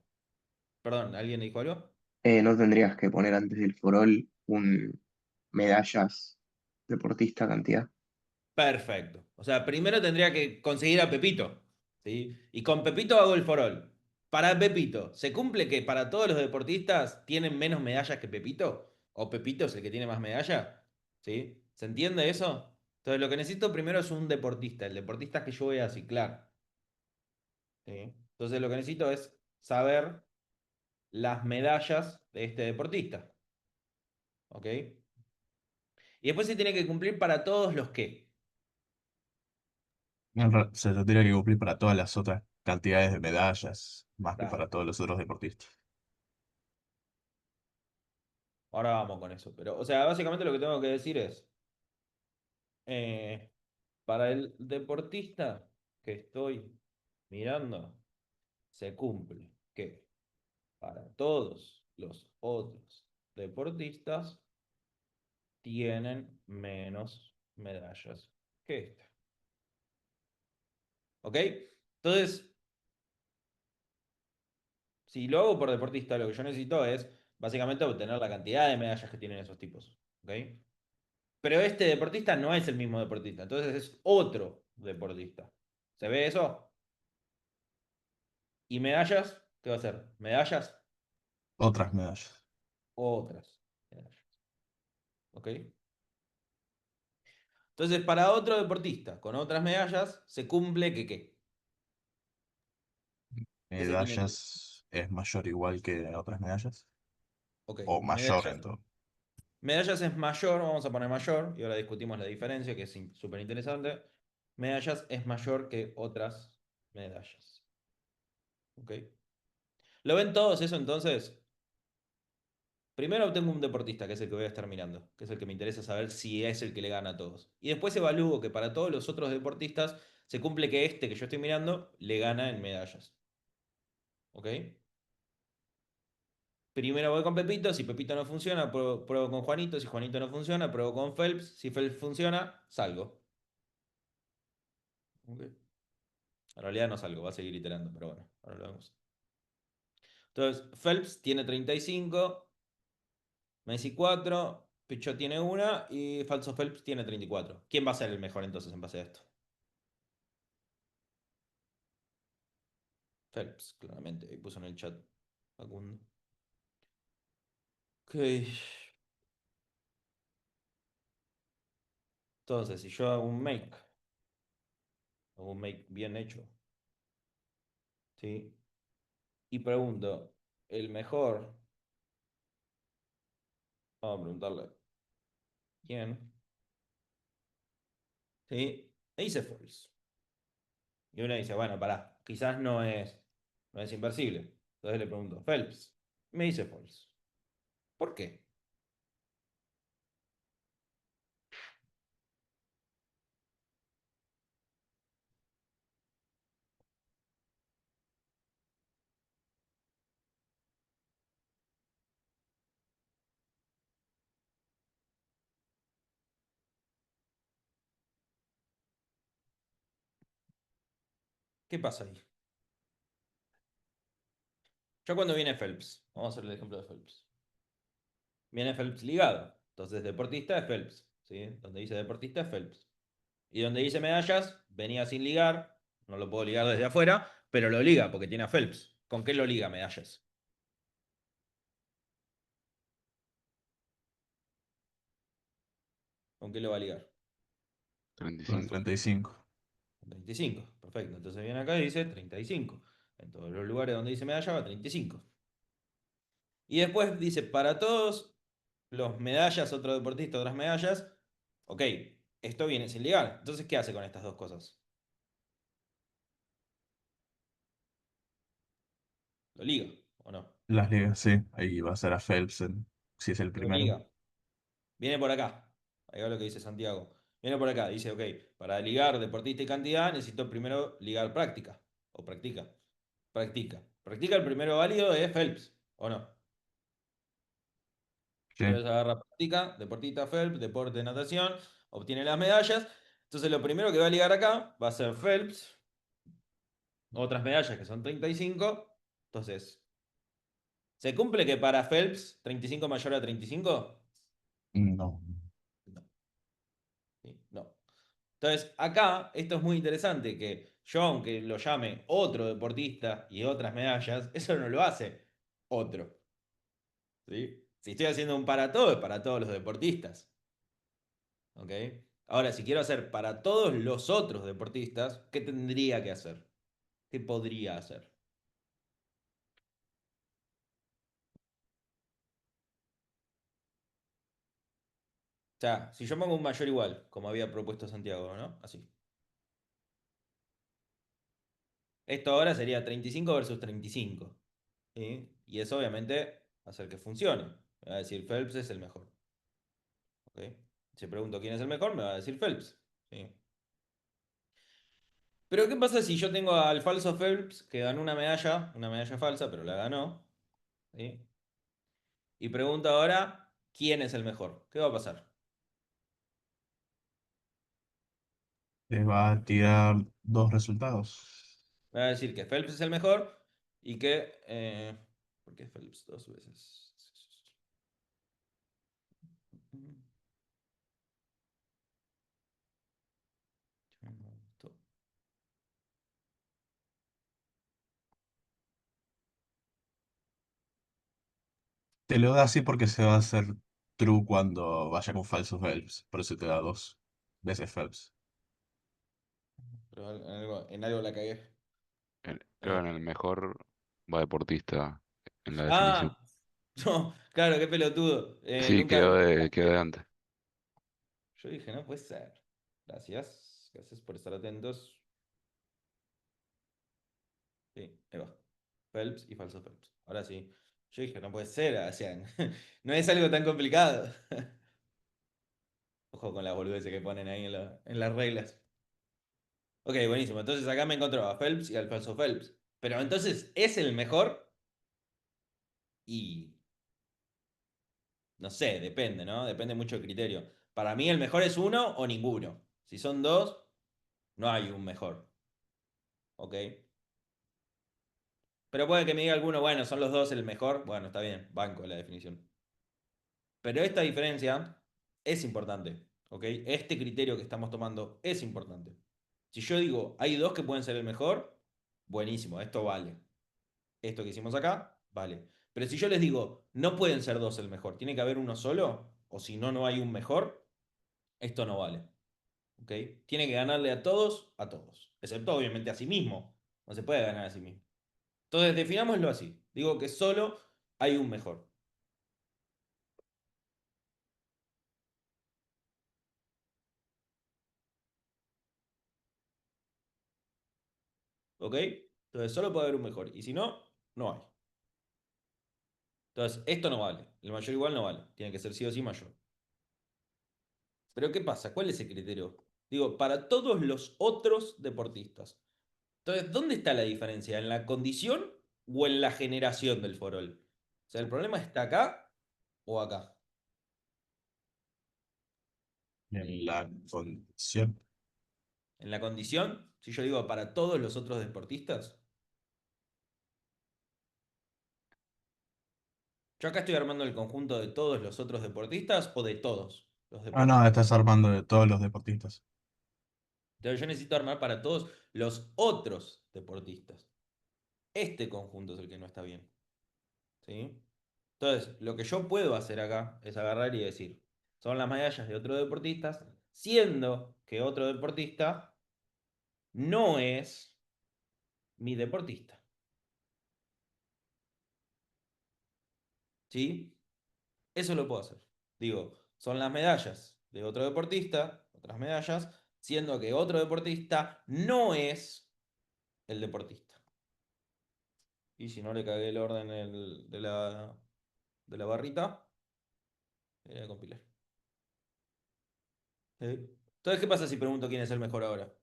Perdón, ¿alguien dijo algo? no tendrías que poner antes del forol un medallas deportista cantidad. Perfecto. O sea, primero tendría que conseguir a Pepito. ¿Sí? Y con Pepito hago el forol. Para Pepito, ¿se cumple que para todos los deportistas tienen menos medallas que Pepito? ¿O Pepito es el que tiene más medallas? ¿Sí? ¿Se entiende eso? Entonces lo que necesito primero es un deportista, el deportista que yo voy a ciclar. ¿Sí? Entonces lo que necesito es saber las medallas de este deportista. ¿Ok? Y después se tiene que cumplir para todos los que. Se tendría que cumplir para todas las otras cantidades de medallas, más que Claro. para todos los otros deportistas. Ahora vamos con eso. Pero, o sea, básicamente lo que tengo que decir es, eh, para el deportista que estoy mirando, se cumple que para todos los otros deportistas tienen menos medallas que este. ¿Ok? Entonces, Si lo hago por deportista, lo que yo necesito es básicamente obtener la cantidad de medallas que tienen esos tipos. ¿Ok? Pero este deportista no es el mismo deportista, entonces es otro deportista. ¿Se ve eso? ¿Y medallas? ¿Qué va a ser? ¿Medallas? Otras medallas. Otras medallas. ¿Ok? Entonces, para otro deportista con otras medallas, se cumple que ¿qué? ¿Qué se tiene que... Medallas es mayor igual que otras medallas. Ok, O mayor en medallas. todo. Medallas es mayor, vamos a poner mayor, y ahora discutimos la diferencia, que es súper interesante. Medallas es mayor que otras medallas. ¿Ok? ¿Lo ven todos eso entonces? Primero obtengo un deportista, que es el que voy a estar mirando, que es el que me interesa saber si es el que le gana a todos. Y después evalúo que para todos los otros deportistas se cumple que este que yo estoy mirando le gana en medallas. ¿Ok? Primero voy con Pepito, si Pepito no funciona, pruebo con Juanito, si Juanito no funciona, pruebo con Phelps, si Phelps funciona, salgo. ¿Ok? En realidad no salgo, va a seguir iterando, pero bueno, ahora lo vemos. Entonces, Phelps tiene 35, Messi 4, Pichot tiene 1 y Falso Phelps tiene 34. ¿Quién va a ser el mejor entonces en base a esto? Phelps, claramente. Ahí puso en el chat Facundo. Ok. Entonces, si yo hago un make bien hecho, ¿sí? Y pregunto, ¿el mejor? Vamos a preguntarle, ¿quién? ¿Sí? E dice Phelps. Y uno dice, bueno, pará, quizás no es inversible. Entonces le pregunto, Phelps. Me dice Phelps. ¿Por qué? ¿Qué pasa ahí? Ya cuando viene Phelps, vamos a hacer el ejemplo de Phelps. Viene Phelps ligado. Entonces, deportista es Phelps. ¿Sí? Donde dice deportista es Phelps. Y donde dice medallas, venía sin ligar. No lo puedo ligar desde afuera, pero lo liga porque tiene a Phelps. ¿Con qué lo liga medallas? ¿Con qué lo va a ligar? Con 35. 35. Con 35. Perfecto. Entonces viene acá y dice 35. En todos los lugares donde dice medalla va 35. Y después dice, para todos los medallas, otro deportista, otras medallas. Ok, esto viene sin ligar. Entonces, ¿qué hace con estas dos cosas? ¿Lo liga o no? Las ligas, sí. Ahí va a ser a Phelps si es el Lo primero. liga. Viene por acá. Ahí va lo que dice Santiago. Viene por acá. Dice, ok, para ligar deportista y cantidad necesito primero ligar práctica. O practica. Practica. Practica el primero válido es Phelps. ¿O no? Sí. Entonces agarra práctica, deportista Phelps, deporte de natación, obtiene las medallas. Entonces lo primero que va a ligar acá va a ser Phelps, otras medallas que son 35. Entonces, ¿se cumple que para Phelps 35 mayor a 35? No. No. Sí, no. Entonces, acá esto es muy interesante, que yo, aunque lo llame otro deportista y otras medallas, eso no lo hace otro. ¿Sí? Si estoy haciendo un para todo, es para todos los deportistas. ¿Ok? Ahora, si quiero hacer para todos los otros deportistas, ¿qué tendría que hacer? ¿Qué podría hacer? O sea, si yo pongo un mayor igual, como había propuesto Santiago, ¿no? Así. Esto ahora sería 35 versus 35. ¿Sí? Y eso obviamente va a hacer que funcione. Me va a decir Phelps es el mejor. ¿Ok? Si pregunto quién es el mejor, me va a decir Phelps. ¿Sí? Pero ¿qué pasa si yo tengo al falso Phelps que ganó una medalla falsa, pero la ganó? ¿Sí? Y pregunto ahora quién es el mejor. ¿Qué va a pasar? Les va a tirar dos resultados. Me va a decir que Phelps es el mejor Y que... ¿por qué Phelps dos veces? Te lo da así porque se va a hacer true cuando vaya con falsos Phelps. Por eso te da 2 veces Phelps. Pero en algo la cagué. Creo en el mejor va deportista en la definición. Ah, no, claro, qué pelotudo. Sí, Nunca. quedó de antes. Yo dije, no puede ser. Gracias. Gracias por estar atentos. Sí, ahí va. Phelps y falso Phelps. Ahora sí. Yo dije, no puede ser, o sea, no es algo tan complicado. Ojo con las boludeces que ponen ahí en las reglas. Ok, buenísimo. Entonces acá me encontró a Phelps y al falso Phelps. Pero entonces, ¿es el mejor? Y no sé, depende, ¿no? Depende mucho del criterio. Para mí el mejor es uno o ninguno. Si son dos, no hay un mejor. ¿Ok? Pero puede que me diga alguno, bueno, son los dos el mejor. Bueno, está bien, banco la definición. Pero esta diferencia es importante, ¿ok? Este criterio que estamos tomando es importante. Si yo digo, hay dos que pueden ser el mejor, buenísimo, esto vale. Esto que hicimos acá, vale. Pero si yo les digo, no pueden ser dos el mejor, tiene que haber uno solo, o si no, no hay un mejor, esto no vale. ¿Ok? Tiene que ganarle a todos. Excepto obviamente a sí mismo. No se puede ganar a sí mismo. Entonces, definámoslo así. Digo que solo hay un mejor. ¿Ok? Entonces, solo puede haber un mejor. Y si no, no hay. Entonces, esto no vale. El mayor igual no vale. Tiene que ser sí o sí mayor. Pero ¿qué pasa? ¿Cuál es el criterio? Digo, para todos los otros deportistas. Entonces, ¿dónde está la diferencia? ¿En la condición o en la generación del forol? O sea, ¿el problema está acá o acá? En la condición. En la condición, si yo digo para todos los otros deportistas, yo acá estoy armando el conjunto de todos los otros deportistas o de todos los Ah, no, deportistas. estás armando de todos los deportistas. Entonces yo necesito armar para todos los otros deportistas. Este conjunto es el que no está bien. ¿Sí? Entonces, lo que yo puedo hacer acá es agarrar y decir, son las medallas de otros deportistas, siendo que otro deportista no es mi deportista. ¿Sí? Eso lo puedo hacer. Digo, son las medallas de otro deportista, otras medallas, siendo que otro deportista no es el deportista. Y si no le cagué el orden de la barrita, voy a compilar. ¿Sí? Entonces, ¿qué pasa si pregunto quién es el mejor ahora?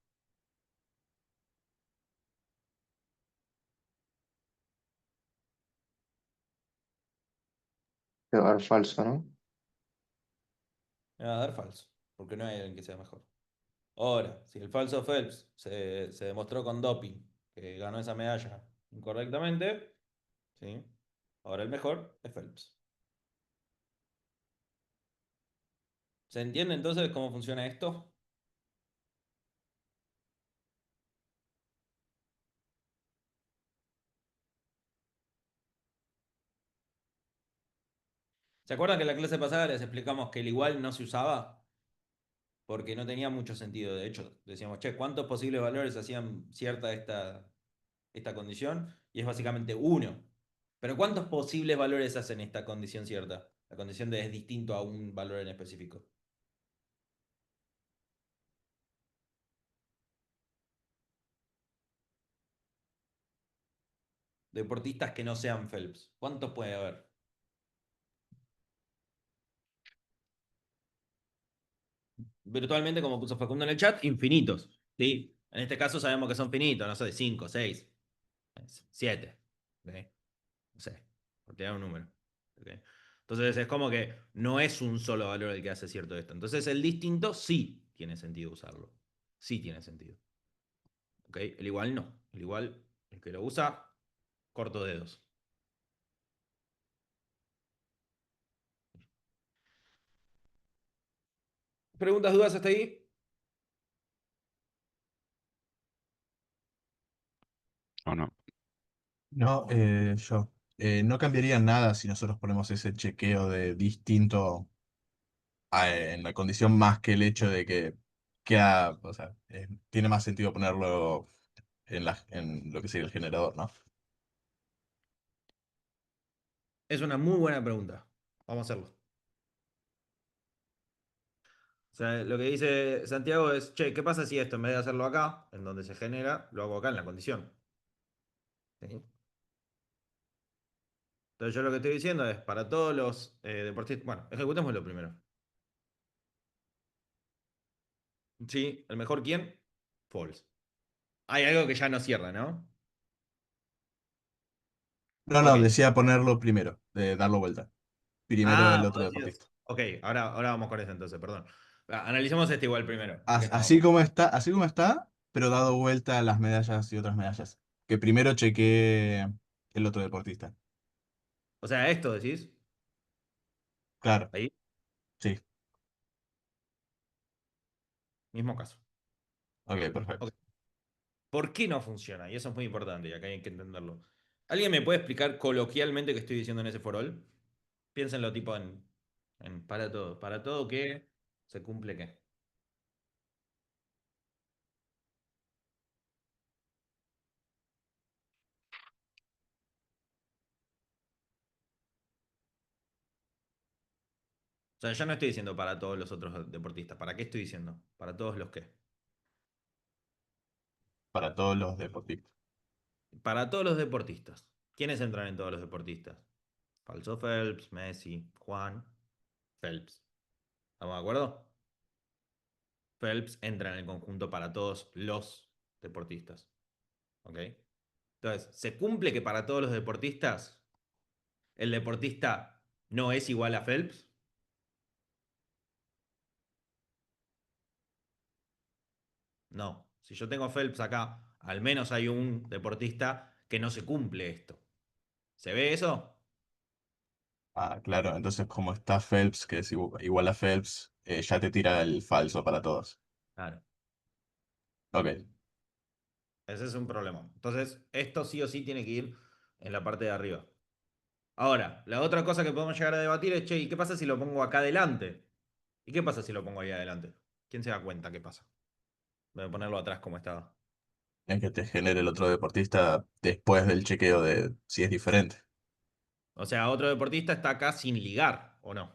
Te va a dar falso, ¿no? Me va a dar falso, porque no hay alguien que sea mejor. Ahora, si el falso Phelps se demostró con doping que ganó esa medalla incorrectamente, ¿sí? Ahora el mejor es Phelps. ¿Se entiende entonces cómo funciona esto? ¿Se acuerdan que en la clase pasada les explicamos que el igual no se usaba? Porque no tenía mucho sentido. De hecho, decíamos, che, ¿cuántos posibles valores hacían cierta esta condición? Y es básicamente uno. Pero ¿cuántos posibles valores hacen esta condición cierta? La condición de es distinto a un valor en específico. Deportistas que no sean Phelps. ¿Cuántos puede haber? Virtualmente, como puso Facundo en el chat, infinitos. ¿Sí? En este caso sabemos que son finitos, no sé, 5, 6, 7. No sé, por tirar un número. ¿Ok? Entonces es como que no es un solo valor el que hace cierto esto. Entonces el distinto sí tiene sentido usarlo. Sí tiene sentido. ¿Ok? El igual no. El igual, el que lo usa, corto dedos. ¿Preguntas, dudas hasta ahí? ¿O no? No, yo. No cambiaría nada si nosotros ponemos ese chequeo de distinto en la condición más que el hecho de que queda, o sea, tiene más sentido ponerlo en lo que sería el generador, ¿no? Es una muy buena pregunta. Vamos a hacerlo. O sea, lo que dice Santiago es, che, ¿qué pasa si esto en vez de hacerlo acá, en donde se genera, lo hago acá en la condición? ¿Sí? Entonces yo lo que estoy diciendo es, para todos los deportistas, bueno, ejecutémoslo primero. ¿Sí? ¿El mejor quién? False. Hay algo que ya no cierra, ¿no? No, Ok. no, decía ponerlo primero, de darlo vuelta. Primero el Ah, otro vos decías. deportista. Ok, ahora vamos con eso entonces, perdón. Analicemos este igual primero. Así como está, pero dado vuelta a las medallas y otras medallas. Que primero chequee el otro deportista. O sea, esto decís. Claro, Ahí, sí. mismo caso. Ok, perfecto. Ok. ¿Por qué no funciona? Y eso es muy importante y acá hay que entenderlo. ¿Alguien me puede explicar coloquialmente qué estoy diciendo en ese forol? Piénsenlo tipo en para todo. ¿Para todo qué se cumple qué? O sea, ya no estoy diciendo para todos los otros deportistas. ¿Para qué estoy diciendo? Para todos los qué. Para todos los deportistas. Para todos los deportistas. ¿Quiénes entran en todos los deportistas? Falso Phelps, Messi, Juan, Phelps. ¿Estamos de acuerdo? Phelps entra en el conjunto para todos los deportistas. ¿Ok? Entonces, ¿se cumple que para todos los deportistas el deportista no es igual a Phelps? No. Si yo tengo Phelps acá, al menos hay un deportista que no se cumple esto. ¿Se ve eso? Ah, claro, entonces como está Phelps, que es igual a Phelps, ya te tira el falso para todos. Claro. Ok, Ese es un problema. Entonces, esto sí o sí tiene que ir en la parte de arriba. Ahora, la otra cosa que podemos llegar a debatir es, che, ¿y qué pasa si lo pongo acá adelante? ¿Y qué pasa si lo pongo ahí adelante? ¿Quién se da cuenta qué pasa? Voy a ponerlo atrás como estaba. en que te genere el otro deportista después del chequeo de si es diferente. O sea, otro deportista está acá sin ligar, ¿o no?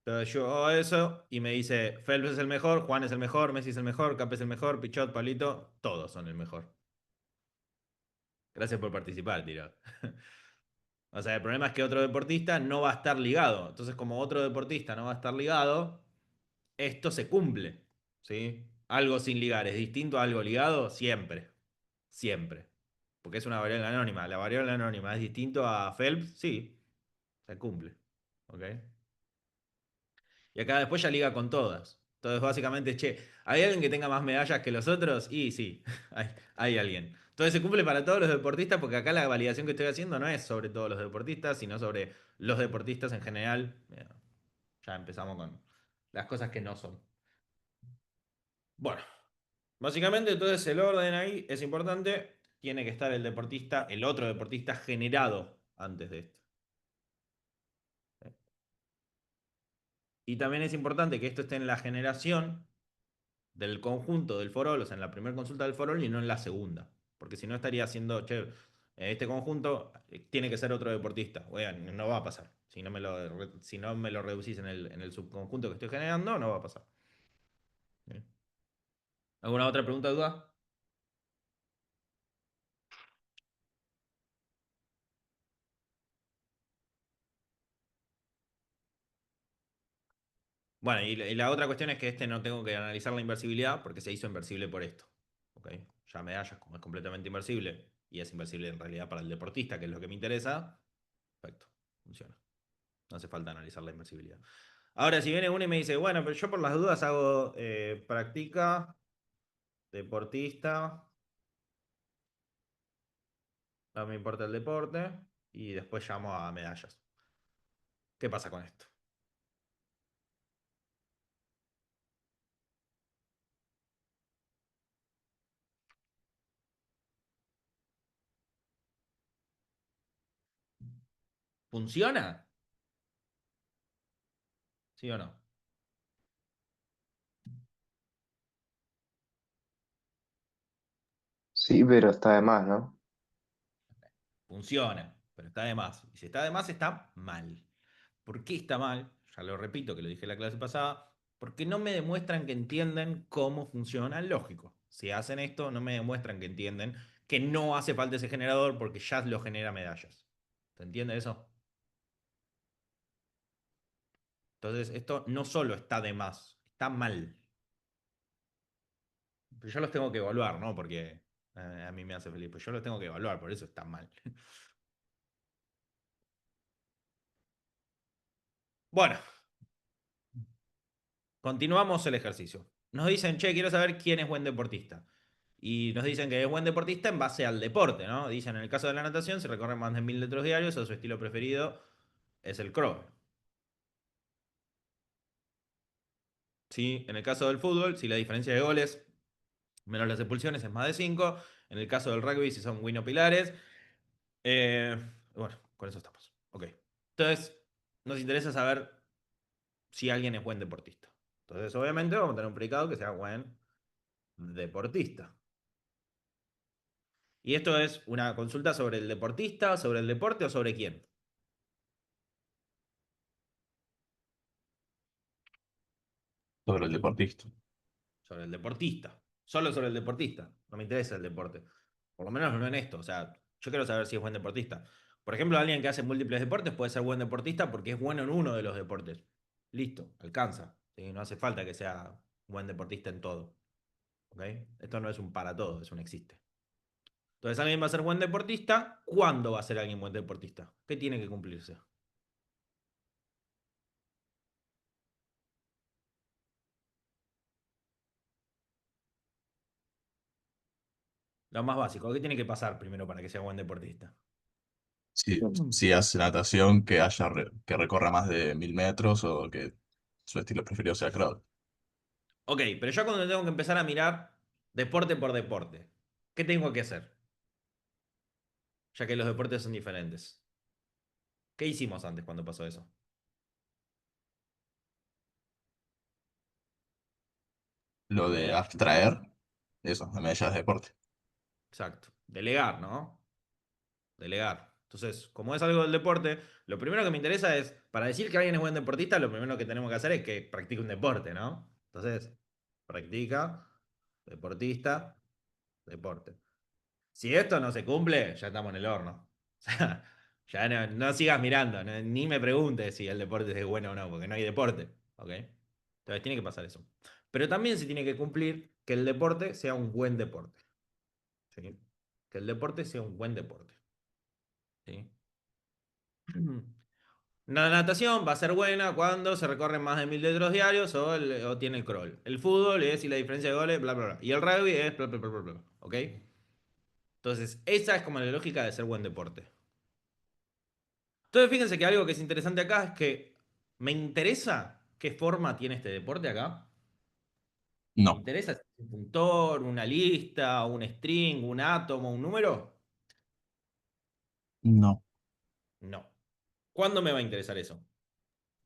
Entonces yo hago eso y me dice, Phelps es el mejor, Juan es el mejor, Messi es el mejor, Cap es el mejor, Pichot, Palito, todos son el mejor. Gracias por participar, tiro. O sea, el problema es que otro deportista no va a estar ligado. Entonces, como otro deportista no va a estar ligado, esto se cumple. ¿Sí? Algo sin ligar es distinto a algo ligado siempre. Siempre. Porque es una variable anónima. La variable anónima es distinto a Phelps, sí, se cumple. ¿Ok? Y acá después ya liga con todas. Entonces, básicamente, che, ¿hay alguien que tenga más medallas que los otros? Y sí, hay alguien. Entonces se cumple para todos los deportistas porque acá la validación que estoy haciendo no es sobre todos los deportistas, sino sobre los deportistas en general. Mira, ya empezamos con las cosas que no son. Bueno, básicamente entonces el orden ahí es importante. Tiene que estar el deportista, el otro deportista generado antes de este. Y también es importante que esto esté en la generación del conjunto del forol, o sea, en la primera consulta del forol y no en la segunda. Porque si no estaría haciendo, che, este conjunto tiene que ser otro deportista. Oigan, no va a pasar. Si no me lo reducís en el subconjunto que estoy generando, no va a pasar. ¿Bien? ¿Alguna otra pregunta, duda? Bueno, y la otra cuestión es que este no tengo que analizar la inversibilidad porque se hizo inversible por esto. ¿Ok? Ya medallas, como es completamente inversible y es inversible en realidad para el deportista, que es lo que me interesa, perfecto, funciona. No hace falta analizar la inversibilidad. Ahora, si viene uno y me dice, bueno, pero yo por las dudas hago práctica deportista, no me importa el deporte, y después llamo a medallas. ¿Qué pasa con esto? ¿Funciona? ¿Sí o no? Sí, pero está de más, ¿no? Funciona, pero está de más. Y si está de más, está mal. ¿Por qué está mal? Ya lo repito, que lo dije en la clase pasada. Porque no me demuestran que entienden cómo funciona el lógico. Si hacen esto, no me demuestran que entienden que no hace falta ese generador porque ya lo genera medallas. ¿Se entiende eso? Entonces, esto no solo está de más, está mal. Pero yo los tengo que evaluar, ¿no? Porque a mí me hace feliz. Pues yo los tengo que evaluar, por eso está mal. Bueno, continuamos el ejercicio. Nos dicen, che, quiero saber quién es buen deportista. Y nos dicen que es buen deportista en base al deporte, ¿no? Dicen, en el caso de la natación, si recorre más de 1000 metros diarios, o su estilo preferido es el crawl. ¿Sí? En el caso del fútbol, si la diferencia de goles menos las expulsiones es más de 5. En el caso del rugby, si son win o pilares. Eh, bueno, con eso estamos. Ok. Entonces, nos interesa saber si alguien es buen deportista. Entonces, obviamente, vamos a tener un predicado que sea buen deportista. Y esto es una consulta sobre el deportista, sobre el deporte o sobre quién. Sobre el deportista. Sobre el deportista. Solo sobre el deportista. No me interesa el deporte. Por lo menos no en esto. O sea, yo quiero saber si es buen deportista. Por ejemplo, alguien que hace múltiples deportes puede ser buen deportista porque es bueno en uno de los deportes. Listo, alcanza. ¿Sí? No hace falta que sea buen deportista en todo. ¿Ok? Esto no es un para todo, es un existe. Entonces, alguien va a ser buen deportista. ¿Cuándo va a ser alguien buen deportista? ¿Qué tiene que cumplirse? Lo más básico. ¿Qué tiene que pasar primero para que sea buen deportista? Si hace natación, que que recorra más de 1000 metros o que su estilo preferido sea crawl. Ok, pero yo cuando tengo que empezar a mirar deporte por deporte, ¿qué tengo que hacer? Ya que los deportes son diferentes. ¿Qué hicimos antes cuando pasó eso? Lo de ¿Eh? abstraer, eso, de medallas de deporte. Exacto. Delegar, ¿no? Delegar. Entonces, como es algo del deporte, lo primero que me interesa es, para decir que alguien es buen deportista, lo primero que tenemos que hacer es que practique un deporte, ¿no? Entonces, practica, deportista, deporte. Si esto no se cumple, ya estamos en el horno. O sea, ya no sigas mirando, ni me preguntes si el deporte es bueno o no, porque no hay deporte. ¿Ok? Entonces tiene que pasar eso. Pero también se tiene que cumplir que el deporte sea un buen deporte. ¿Sí? Que el deporte sea un buen deporte. ¿Sí? La natación va a ser buena cuando se recorren más de 1000 metros diarios o tiene el crawl. El fútbol es si la diferencia de goles, bla, bla, bla. Y el rugby es bla, bla, bla, bla, bla. ¿Ok? Entonces, esa es como la lógica de ser buen deporte. Entonces, fíjense que algo que es interesante acá es que me interesa qué forma tiene este deporte acá. Me No, interesa si es un puntor, una lista, un string, un átomo, un número. no. No. ¿Cuándo me va a interesar eso?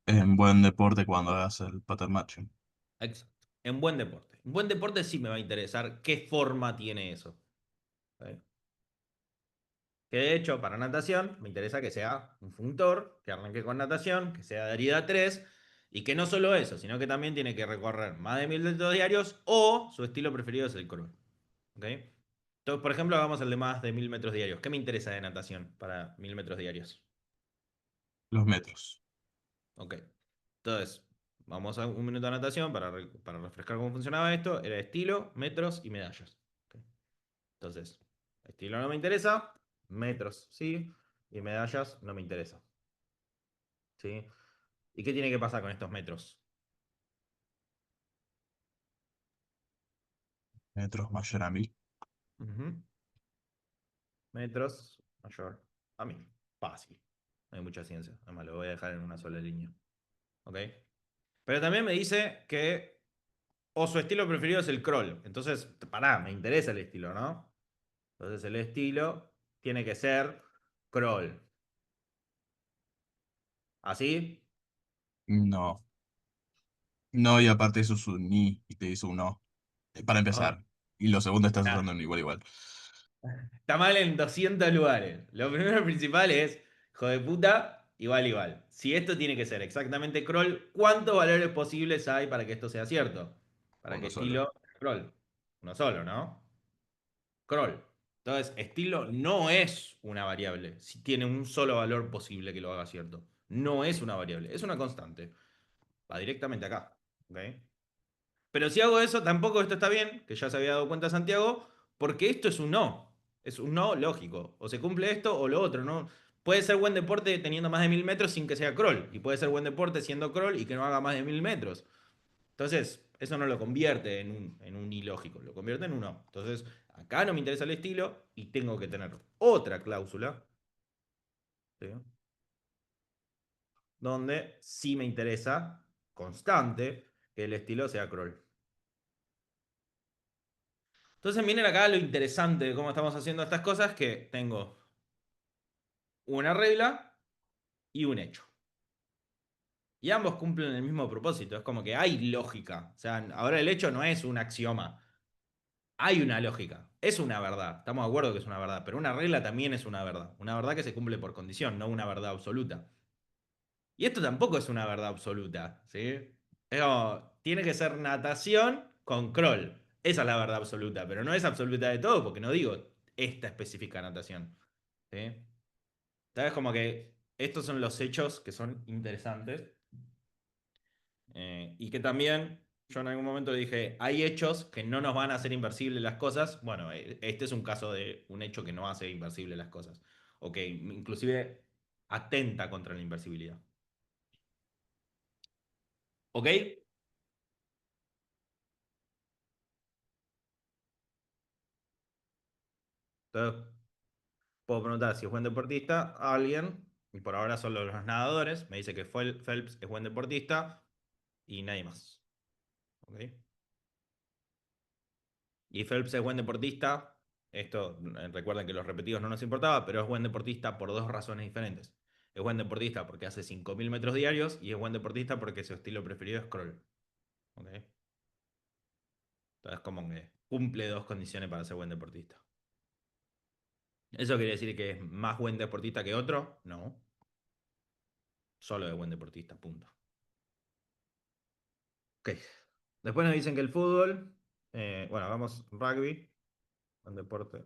En buen deporte cuando hagas el pattern matching. Exacto. En buen deporte. En buen deporte sí me va a interesar qué forma tiene eso. ¿Ok? Que de hecho, para natación, me interesa que sea un funtor, que arranque con natación, que sea de herida 3 y que no solo eso, sino que también tiene que recorrer más de 1000 metros diarios o su estilo preferido es el crawl. ¿Ok? Entonces, por ejemplo, hagamos el de más de 1000 metros diarios. ¿Qué me interesa de natación para 1000 metros diarios? Los metros. Ok. Entonces, vamos a un minuto de natación para refrescar cómo funcionaba esto. Era estilo, metros y medallas. Ok. Entonces, estilo no me interesa, metros sí, y medallas no me interesa. ¿Sí? ¿Y qué tiene que pasar con estos metros? Metros mayor a 1000. Ujú. Metros mayor a 1000. Fácil. No hay mucha ciencia. Además, lo voy a dejar en una sola línea. ¿Ok? Pero también me dice que o su estilo preferido es el crawl. Entonces, pará, me interesa el estilo, ¿no? Entonces el estilo tiene que ser crawl. ¿Así? No. No, y aparte eso es un ni y te hizo un no. Para Oh, empezar. Y lo segundo estás nah. usando un igual igual. Está mal en 200 lugares. Lo primero principal es, hijo de puta, igual, igual. Si esto tiene que ser exactamente crawl, ¿cuántos valores posibles hay para que esto sea cierto? Para que Uno solo. estilo crawl. Uno solo, ¿no? Crawl. Entonces, estilo no es una variable. Si tiene un solo valor posible que lo haga cierto. No es una variable, es una constante. Va directamente acá. ¿Ok? Pero si hago eso, tampoco esto está bien, que ya se había dado cuenta Santiago, porque esto es un no. Es un no lógico. O se cumple esto o lo otro, ¿no? Puede ser buen deporte teniendo más de 1000 metros sin que sea crawl. Y puede ser buen deporte siendo crawl y que no haga más de 1000 metros. Entonces, eso no lo convierte en un ilógico, lo convierte en un no. Entonces, acá no me interesa el estilo y tengo que tener otra cláusula, ¿sí? Donde sí me interesa, constante, que el estilo sea crawl. Entonces miren acá lo interesante de cómo estamos haciendo estas cosas, que tengo una regla y un hecho. Y ambos cumplen el mismo propósito, es como que hay lógica. O sea, ahora el hecho no es un axioma, hay una lógica, es una verdad, estamos de acuerdo que es una verdad, pero una regla también es una verdad que se cumple por condición, no una verdad absoluta. Y esto tampoco es una verdad absoluta, ¿sí? Tiene que ser natación con crawl. Esa es la verdad absoluta, pero no es absoluta de todo, porque no digo esta específica natación, ¿sí? ¿Sabes? Como que estos son los hechos que son interesantes. Y que también yo en algún momento dije, hay hechos que no nos van a hacer inversibles las cosas. Bueno, este es un caso de un hecho que no hace inversibles las cosas. O que inclusive atenta contra la inversibilidad. ¿Ok? Entonces, puedo preguntar si es buen deportista a alguien, y por ahora solo los nadadores. Me dice que Phelps es buen deportista y nadie más. ¿Ok? Y Phelps es buen deportista. Esto, recuerden que los repetidos no nos importaba, pero es buen deportista por dos razones diferentes. Es buen deportista porque hace 5000 metros diarios y es buen deportista porque su estilo preferido es crawl. ¿Ok? Entonces, como que cumple dos condiciones para ser buen deportista. ¿Eso quiere decir que es más buen deportista que otro? No. Solo es buen deportista, punto. Ok. Después nos dicen que el fútbol. Bueno, vamos rugby. Un deporte.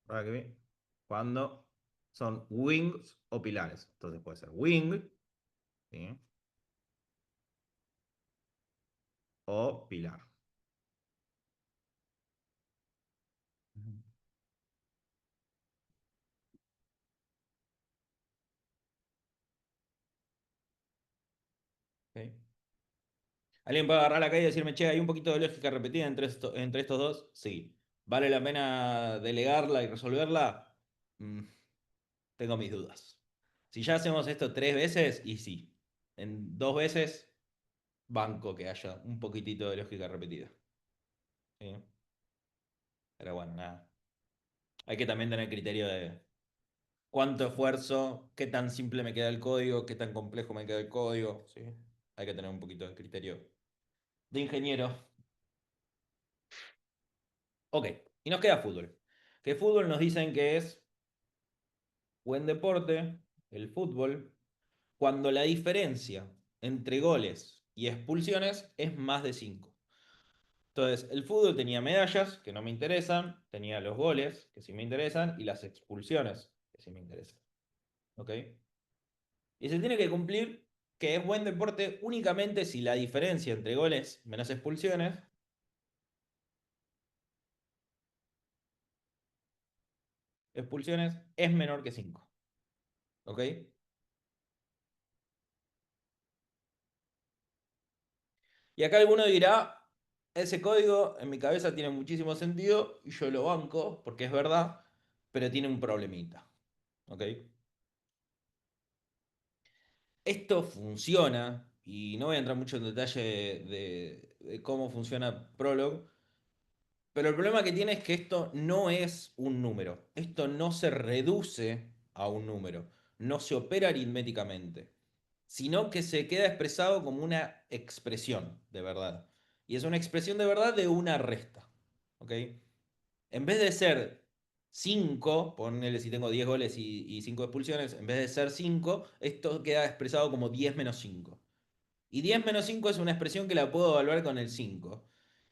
Rugby. Cuando son wings o pilares. Entonces puede ser wing, ¿sí? O pilar. ¿Ok? ¿Alguien puede agarrar la calle y decirme, che, hay un poquito de lógica repetida entre estos dos? Sí. ¿Vale la pena delegarla y resolverla? Mm, tengo mis dudas. Si ya hacemos esto 3 veces, y sí. En 2 veces, banco que haya un poquitito de lógica repetida. ¿Sí? Pero bueno, nada. Hay que también tener criterio de cuánto esfuerzo, qué tan simple me queda el código, qué tan complejo me queda el código. ¿Sí? Hay que tener un poquito de criterio de ingeniero. Ok, y nos queda fútbol. Que fútbol nos dicen que es buen deporte, el fútbol, cuando la diferencia entre goles y expulsiones es más de 5. Entonces, el fútbol tenía medallas, que no me interesan, tenía los goles, que sí me interesan, y las expulsiones, que sí me interesan. ¿Ok? Y se tiene que cumplir que es buen deporte únicamente si la diferencia entre goles menos expulsiones es menor que 5. ¿Ok? Y acá alguno dirá, Ese código en mi cabeza tiene muchísimo sentido y yo lo banco porque es verdad, pero tiene un problemita. ¿Ok? Esto funciona, y no voy a entrar mucho en detalle de cómo funciona Prolog, pero el problema que tiene es que esto no es un número. Esto no se reduce a un número. No se opera aritméticamente, sino que se queda expresado como una expresión de verdad. Y es una expresión de verdad de una resta. ¿Ok? En vez de ser 5, ponele si tengo 10 goles y 5 expulsiones, en vez de ser 5, esto queda expresado como 10 menos 5. Y 10 menos 5 es una expresión que la puedo evaluar con el 5.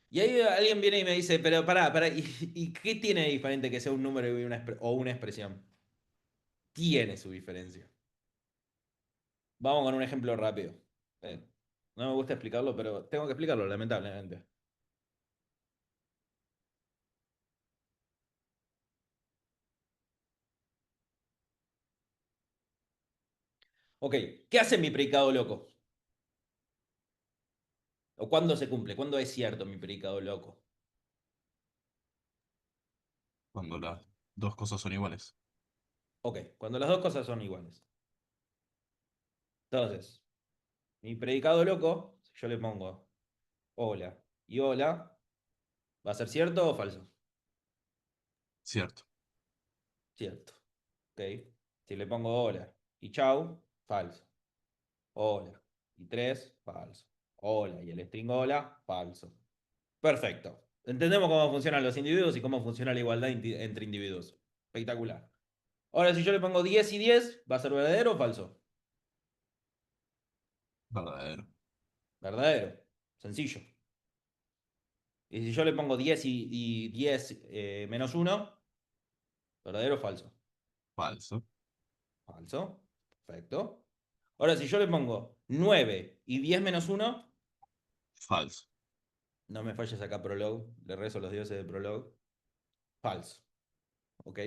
Y ahí alguien viene y me dice, pero pará, ¿y qué tiene de diferente que sea un número y o una expresión? Tiene su diferencia. Vamos con un ejemplo rápido. Eh, no me gusta explicarlo, pero tengo que explicarlo, lamentablemente. Ok, ¿qué hace mi predicado loco? ¿O cuándo se cumple? ¿Cuándo es cierto mi predicado loco? Cuando las dos cosas son iguales. Ok, cuando las dos cosas son iguales. Entonces, mi predicado loco, si yo le pongo hola y hola, ¿va a ser cierto o falso? Cierto. Cierto. Ok. Si le pongo hola y chau, falso. Hola y tres, falso. Hola y el string hola, falso. Perfecto. Entendemos cómo funcionan los individuos y cómo funciona la igualdad entre individuos. Espectacular. Ahora, si yo le pongo 10 y 10, ¿va a ser verdadero o falso? Verdadero. Verdadero. Sencillo. Y si yo le pongo 10 y 10 menos uno, ¿verdadero o falso? Falso. Falso. Perfecto. Ahora, si yo le pongo 9 y 10 menos uno, Falso. no me falles acá Prolog, le rezo a los dioses de Prolog. Falso. ¿Ok?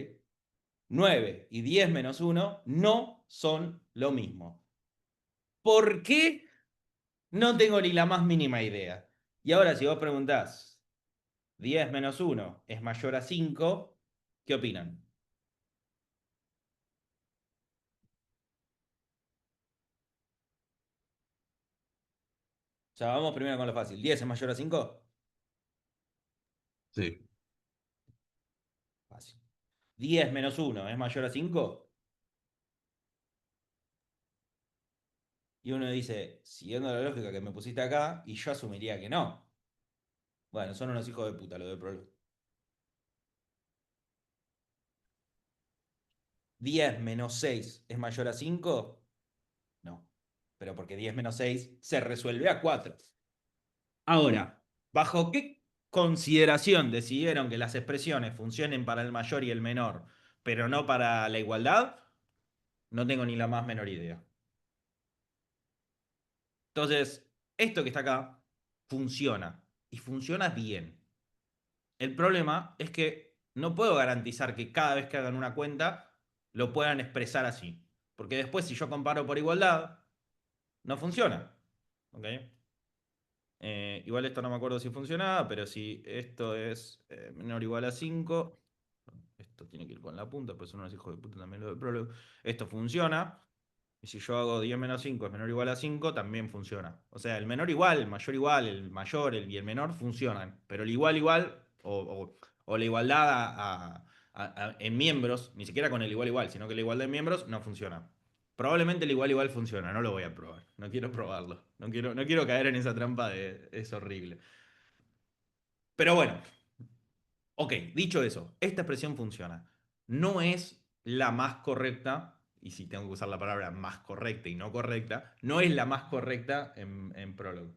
9 y 10 menos uno no son lo mismo. ¿Por qué? No tengo ni la más mínima idea. Y ahora, si vos preguntás, 10 menos uno es mayor a 5, ¿qué opinan? O sea, vamos primero con lo fácil. ¿10 es mayor a 5? Sí. Fácil. ¿10 menos uno es mayor a 5? Y uno dice, siguiendo la lógica que me pusiste acá, y yo asumiría que no. Bueno, son unos hijos de puta lo de Prolog. 10 menos 6 es mayor a 5. No. Pero porque 10 menos 6 se resuelve a 4. Ahora, ¿bajo qué consideración decidieron que las expresiones funcionen para el mayor y el menor, pero no para la igualdad? No tengo ni la más menor idea. Entonces, esto que está acá funciona y funciona bien. El problema es que no puedo garantizar que cada vez que hagan una cuenta lo puedan expresar así. Porque después, si yo comparo por igualdad, no funciona. ¿Ok? Igual esto no me acuerdo si funcionaba, pero si esto es menor o igual a 5, esto tiene que ir con la punta, pues son unos hijos de puta también lo del prólogo. Esto funciona. Y si yo hago 10 menos 5 es menor o igual a 5, también funciona. O sea, el menor igual, el mayor y el menor funcionan. Pero el igual o la igualdad en miembros, ni siquiera con el igual, sino que la igualdad en miembros no funciona. Probablemente el igual funciona, no lo voy a probar. No quiero probarlo. No quiero caer en esa trampa de es horrible. Pero bueno, ok, dicho eso, esta expresión funciona. No es la más correcta, y si tengo que usar la palabra más correcta y no correcta, no es la más correcta en Prolog.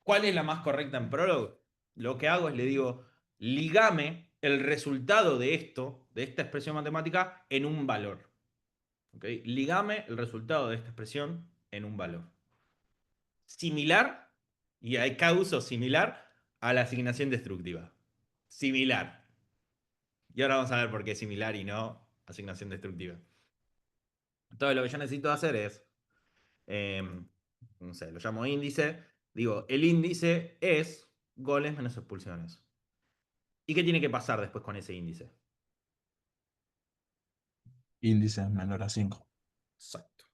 ¿Cuál es la más correcta en Prolog? Lo que hago es le digo, ligame el resultado de esto, de esta expresión matemática, en un valor. ¿Ok? Ligame el resultado de esta expresión en un valor. Similar, y acá uso similar a la asignación destructiva. Similar. Y ahora vamos a ver por qué es similar y no asignación destructiva. Entonces lo que yo necesito hacer es, no sé, lo llamo índice. Digo, el índice es goles menos expulsiones. ¿Y qué tiene que pasar después con ese índice? Índice menor a 5. Exacto.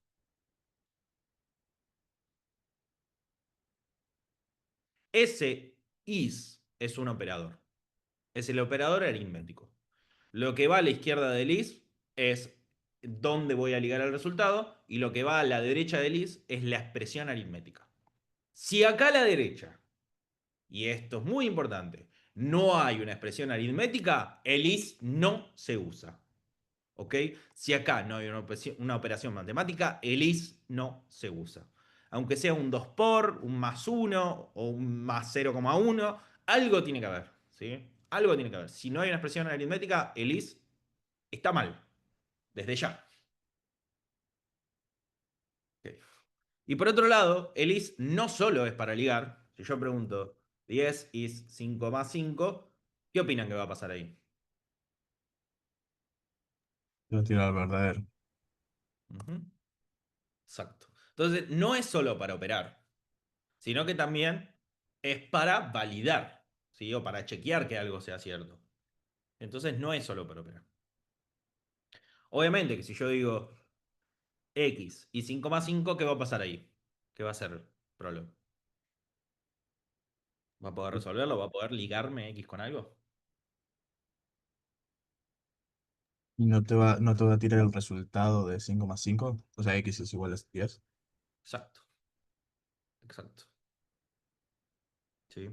Ese is un operador. Es el operador aritmético. Lo que va a la izquierda del is es dónde voy a ligar el resultado y lo que va a la derecha del is es la expresión aritmética. Si acá a la derecha, y esto es muy importante, no hay una expresión aritmética, el is no se usa. ¿Ok? Si acá no hay una operación matemática, el is no se usa. Aunque sea un 2 por, un más 1 o un más 0,1, algo tiene que haber. ¿Sí? Algo tiene que haber. Si no hay una expresión aritmética, el is está mal. Desde ya. Ok. Y por otro lado, el is no solo es para ligar. Si yo pregunto 10 is 5 más 5, ¿qué opinan que va a pasar ahí? Yo tiro al verdadero. Ujú. Exacto. Entonces, no es solo para operar, sino que también es para validar, ¿sí? O para chequear que algo sea cierto. Entonces, no es solo para operar. Obviamente que si yo digo x y 5,5, ¿qué va a pasar ahí? ¿Qué va a ser problema? ¿Va a poder resolverlo? ¿Va a poder ligarme x con algo? ¿Y no te va a tirar el resultado de 5 más 5? O sea, X es igual a 10. Exacto, exacto. ¿Sí?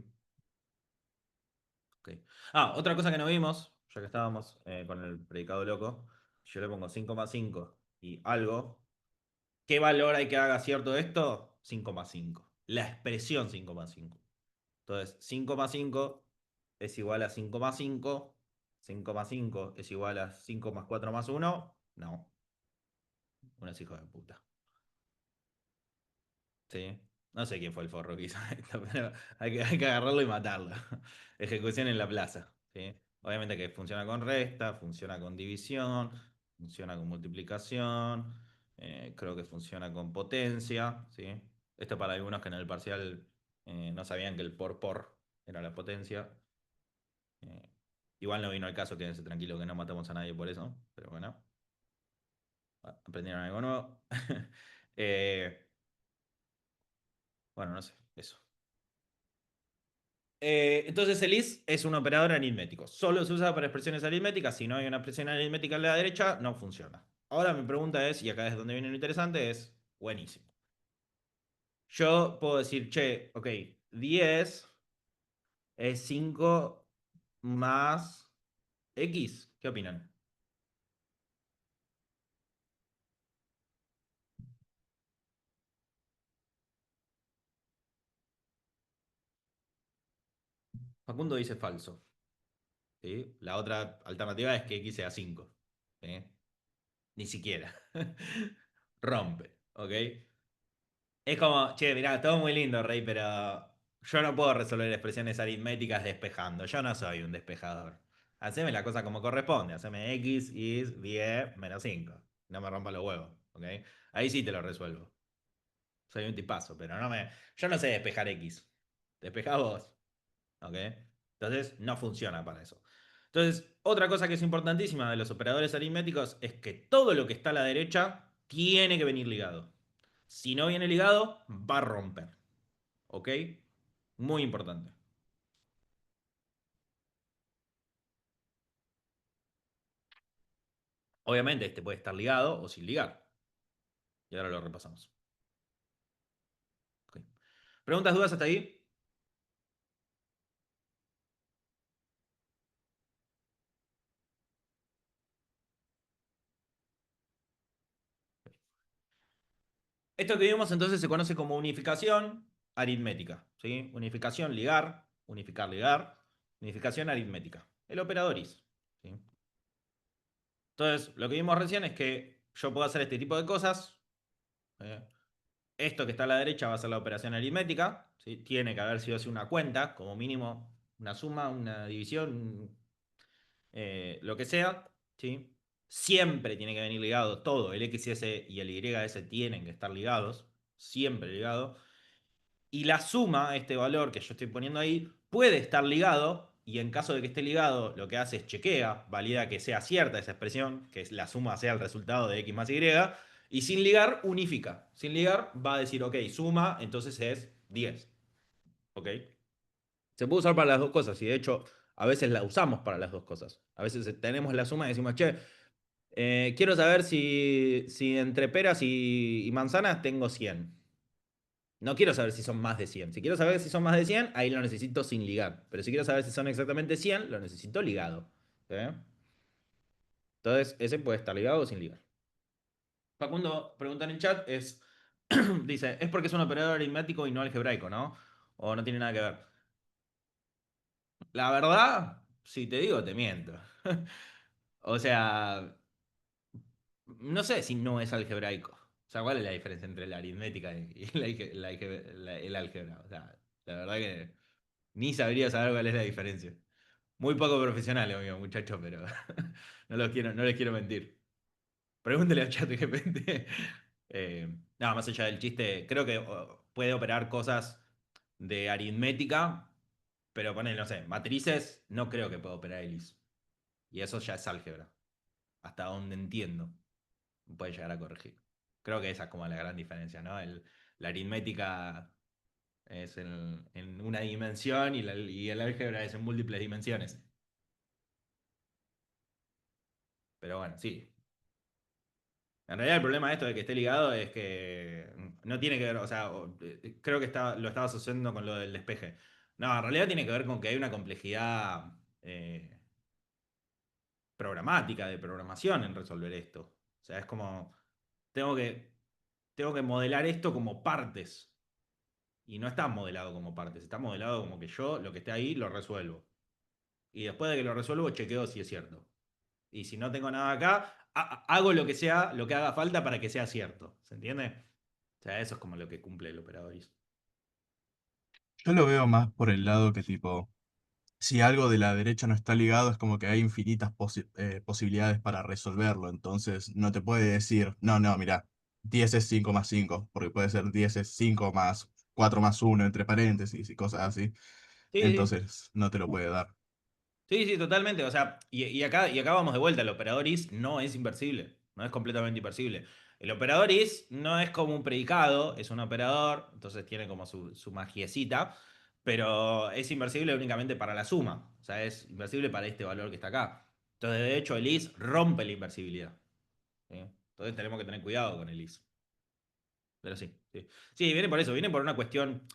Ok. Ah, otra cosa que no vimos, ya que estábamos con el predicado loco, yo le pongo 5,5 y algo. ¿Qué valor hay que haga cierto esto? 5,5. La expresión 5,5. Entonces, 5,5 es igual a 5,5. 5,5 es igual a 5 más 4 más 1. No, unos hijos de puta. ¿Sí? No sé quién fue el forro que hizo esto, pero hay que agarrarlo y matarlo. Ejecución en la plaza. ¿Sí? Obviamente que funciona con resta, funciona con división, funciona con multiplicación, creo que funciona con potencia. ¿Sí? Esto para algunos que en el parcial no sabían que el por era la potencia. Eh, igual no vino al caso, quédense tranquilo que no matamos a nadie por eso, pero bueno, aprendieron algo nuevo. Eh, bueno, no sé, eso. Entonces el is es un operador aritmético. Solo se usa para expresiones aritméticas. Si no hay una expresión aritmética a la derecha, no funciona. Ahora mi pregunta es, y acá es donde viene lo interesante, es buenísimo. Yo puedo decir, che, ok, 10 es 5 más X. ¿Qué opinan? Facundo dice falso. ¿Sí? La otra alternativa es que X sea 5. ¿Sí? Ni siquiera. Rompe. ¿Ok? Es como, che, mirá, todo muy lindo, Rey, pero yo no puedo resolver expresiones aritméticas despejando. Yo no soy un despejador. Haceme la cosa como corresponde. Haceme x is 10 menos 5. No me rompa los huevos, ¿ok? Ahí sí te lo resuelvo. Soy un tipazo, pero yo no sé despejar x. Despejá vos, ¿ok? Entonces, no funciona para eso. Entonces, otra cosa que es importantísima de los operadores aritméticos es que todo lo que está a la derecha tiene que venir ligado. Si no viene ligado, va a romper. ¿Ok? Muy importante. Obviamente este puede estar ligado o sin ligar. Y ahora lo repasamos. Ok. ¿Preguntas, dudas hasta ahí? Esto que vimos entonces se conoce como unificación aritmética. ¿Sí? Unificación, ligar, unificar, ligar. Unificación aritmética. El operador is. ¿Sí? Entonces, lo que vimos recién es que yo puedo hacer este tipo de cosas. ¿Eh? Esto que está a la derecha va a ser la operación aritmética. ¿Sí? Tiene que haber sido así una cuenta, como mínimo una suma, una división, lo que sea. ¿Sí? Siempre tiene que venir ligado todo. El XS y el YS tienen que estar ligados. Siempre ligados. Y la suma, este valor que yo estoy poniendo ahí, puede estar ligado, y en caso de que esté ligado, lo que hace es chequea, valida que sea cierta esa expresión, que la suma sea el resultado de x más y, y sin ligar, unifica. Sin ligar, va a decir, ok, suma, entonces es 10. ¿Ok? Se puede usar para las dos cosas, y de hecho, a veces la usamos para las dos cosas. A veces tenemos la suma y decimos, che, quiero saber si entre peras y manzanas tengo 100. No quiero saber si son más de 100. Si quiero saber si son más de 100, ahí lo necesito sin ligar. Pero si quiero saber si son exactamente 100, lo necesito ligado. ¿Sí? Entonces, ese puede estar ligado o sin ligar. Facundo pregunta en el chat, dice, es porque es un operador aritmético y no algebraico, ¿no? O no tiene nada que ver. La verdad, si te digo, te miento. O sea, no sé si no es algebraico. O sea, ¿cuál es la diferencia entre la aritmética y el álgebra? O sea, la verdad que ni sabría saber cuál es la diferencia. Muy poco profesional, amigo, muchacho, pero no les quiero mentir. Pregúntele al chat GPT. Nada, más allá del chiste, creo que puede operar cosas de aritmética, pero poner, no sé, matrices, no creo que pueda operar ELIS. Y eso ya es álgebra. Hasta donde entiendo, puede llegar a corregir. Creo que esa es como la gran diferencia, ¿no? La aritmética es en una dimensión y el álgebra es en múltiples dimensiones. Pero bueno, sí. En realidad el problema de esto de que esté ligado es que no tiene que ver, o sea, creo que lo estaba asociando con lo del despeje. No, en realidad tiene que ver con que hay una complejidad programática, de programación en resolver esto. O sea, es como, tengo que, tengo que modelar esto como partes. Y no está modelado como partes, está modelado como que yo lo que esté ahí lo resuelvo. Y después de que lo resuelvo, chequeo si es cierto. Y si no tengo nada acá, hago lo que sea, lo que haga falta para que sea cierto. ¿Se entiende? O sea, eso es como lo que cumple el operador is. Yo lo veo más por el lado que tipo, si algo de la derecha no está ligado, es como que hay infinitas posibilidades para resolverlo. Entonces no te puede decir, no, mira, 10 es 5 más 5 porque puede ser 10 es 5 más 4 más uno entre paréntesis y cosas así. Sí, sí. Entonces no te lo puede dar. Sí, sí, totalmente. O sea, y acá vamos de vuelta. El operador is no es inversible. No es completamente inversible. El operador is no es como un predicado, es un operador, entonces tiene como su magiecita, pero es inversible únicamente para la suma. O sea, es inversible para este valor que está acá. Entonces, de hecho, el is rompe la inversibilidad. ¿Sí? Entonces tenemos que tener cuidado con el is. Pero sí, sí. Sí, viene por eso, viene por una cuestión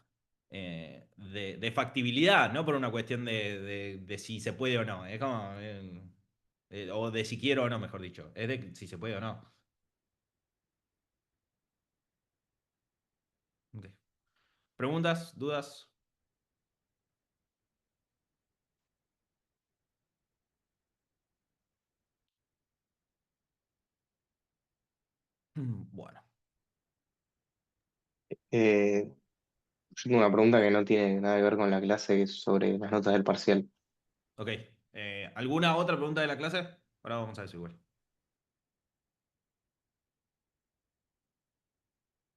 de factibilidad, no por una cuestión de si se puede o no. Es como. O de si quiero o no, mejor dicho. Es de si se puede o no. Ok. ¿Preguntas? ¿Dudas? Bueno, Eh, yo tengo una pregunta que no tiene nada que ver con la clase, que es sobre las notas del parcial. ok. ¿Alguna otra pregunta de la clase? Ahora vamos a eso igual.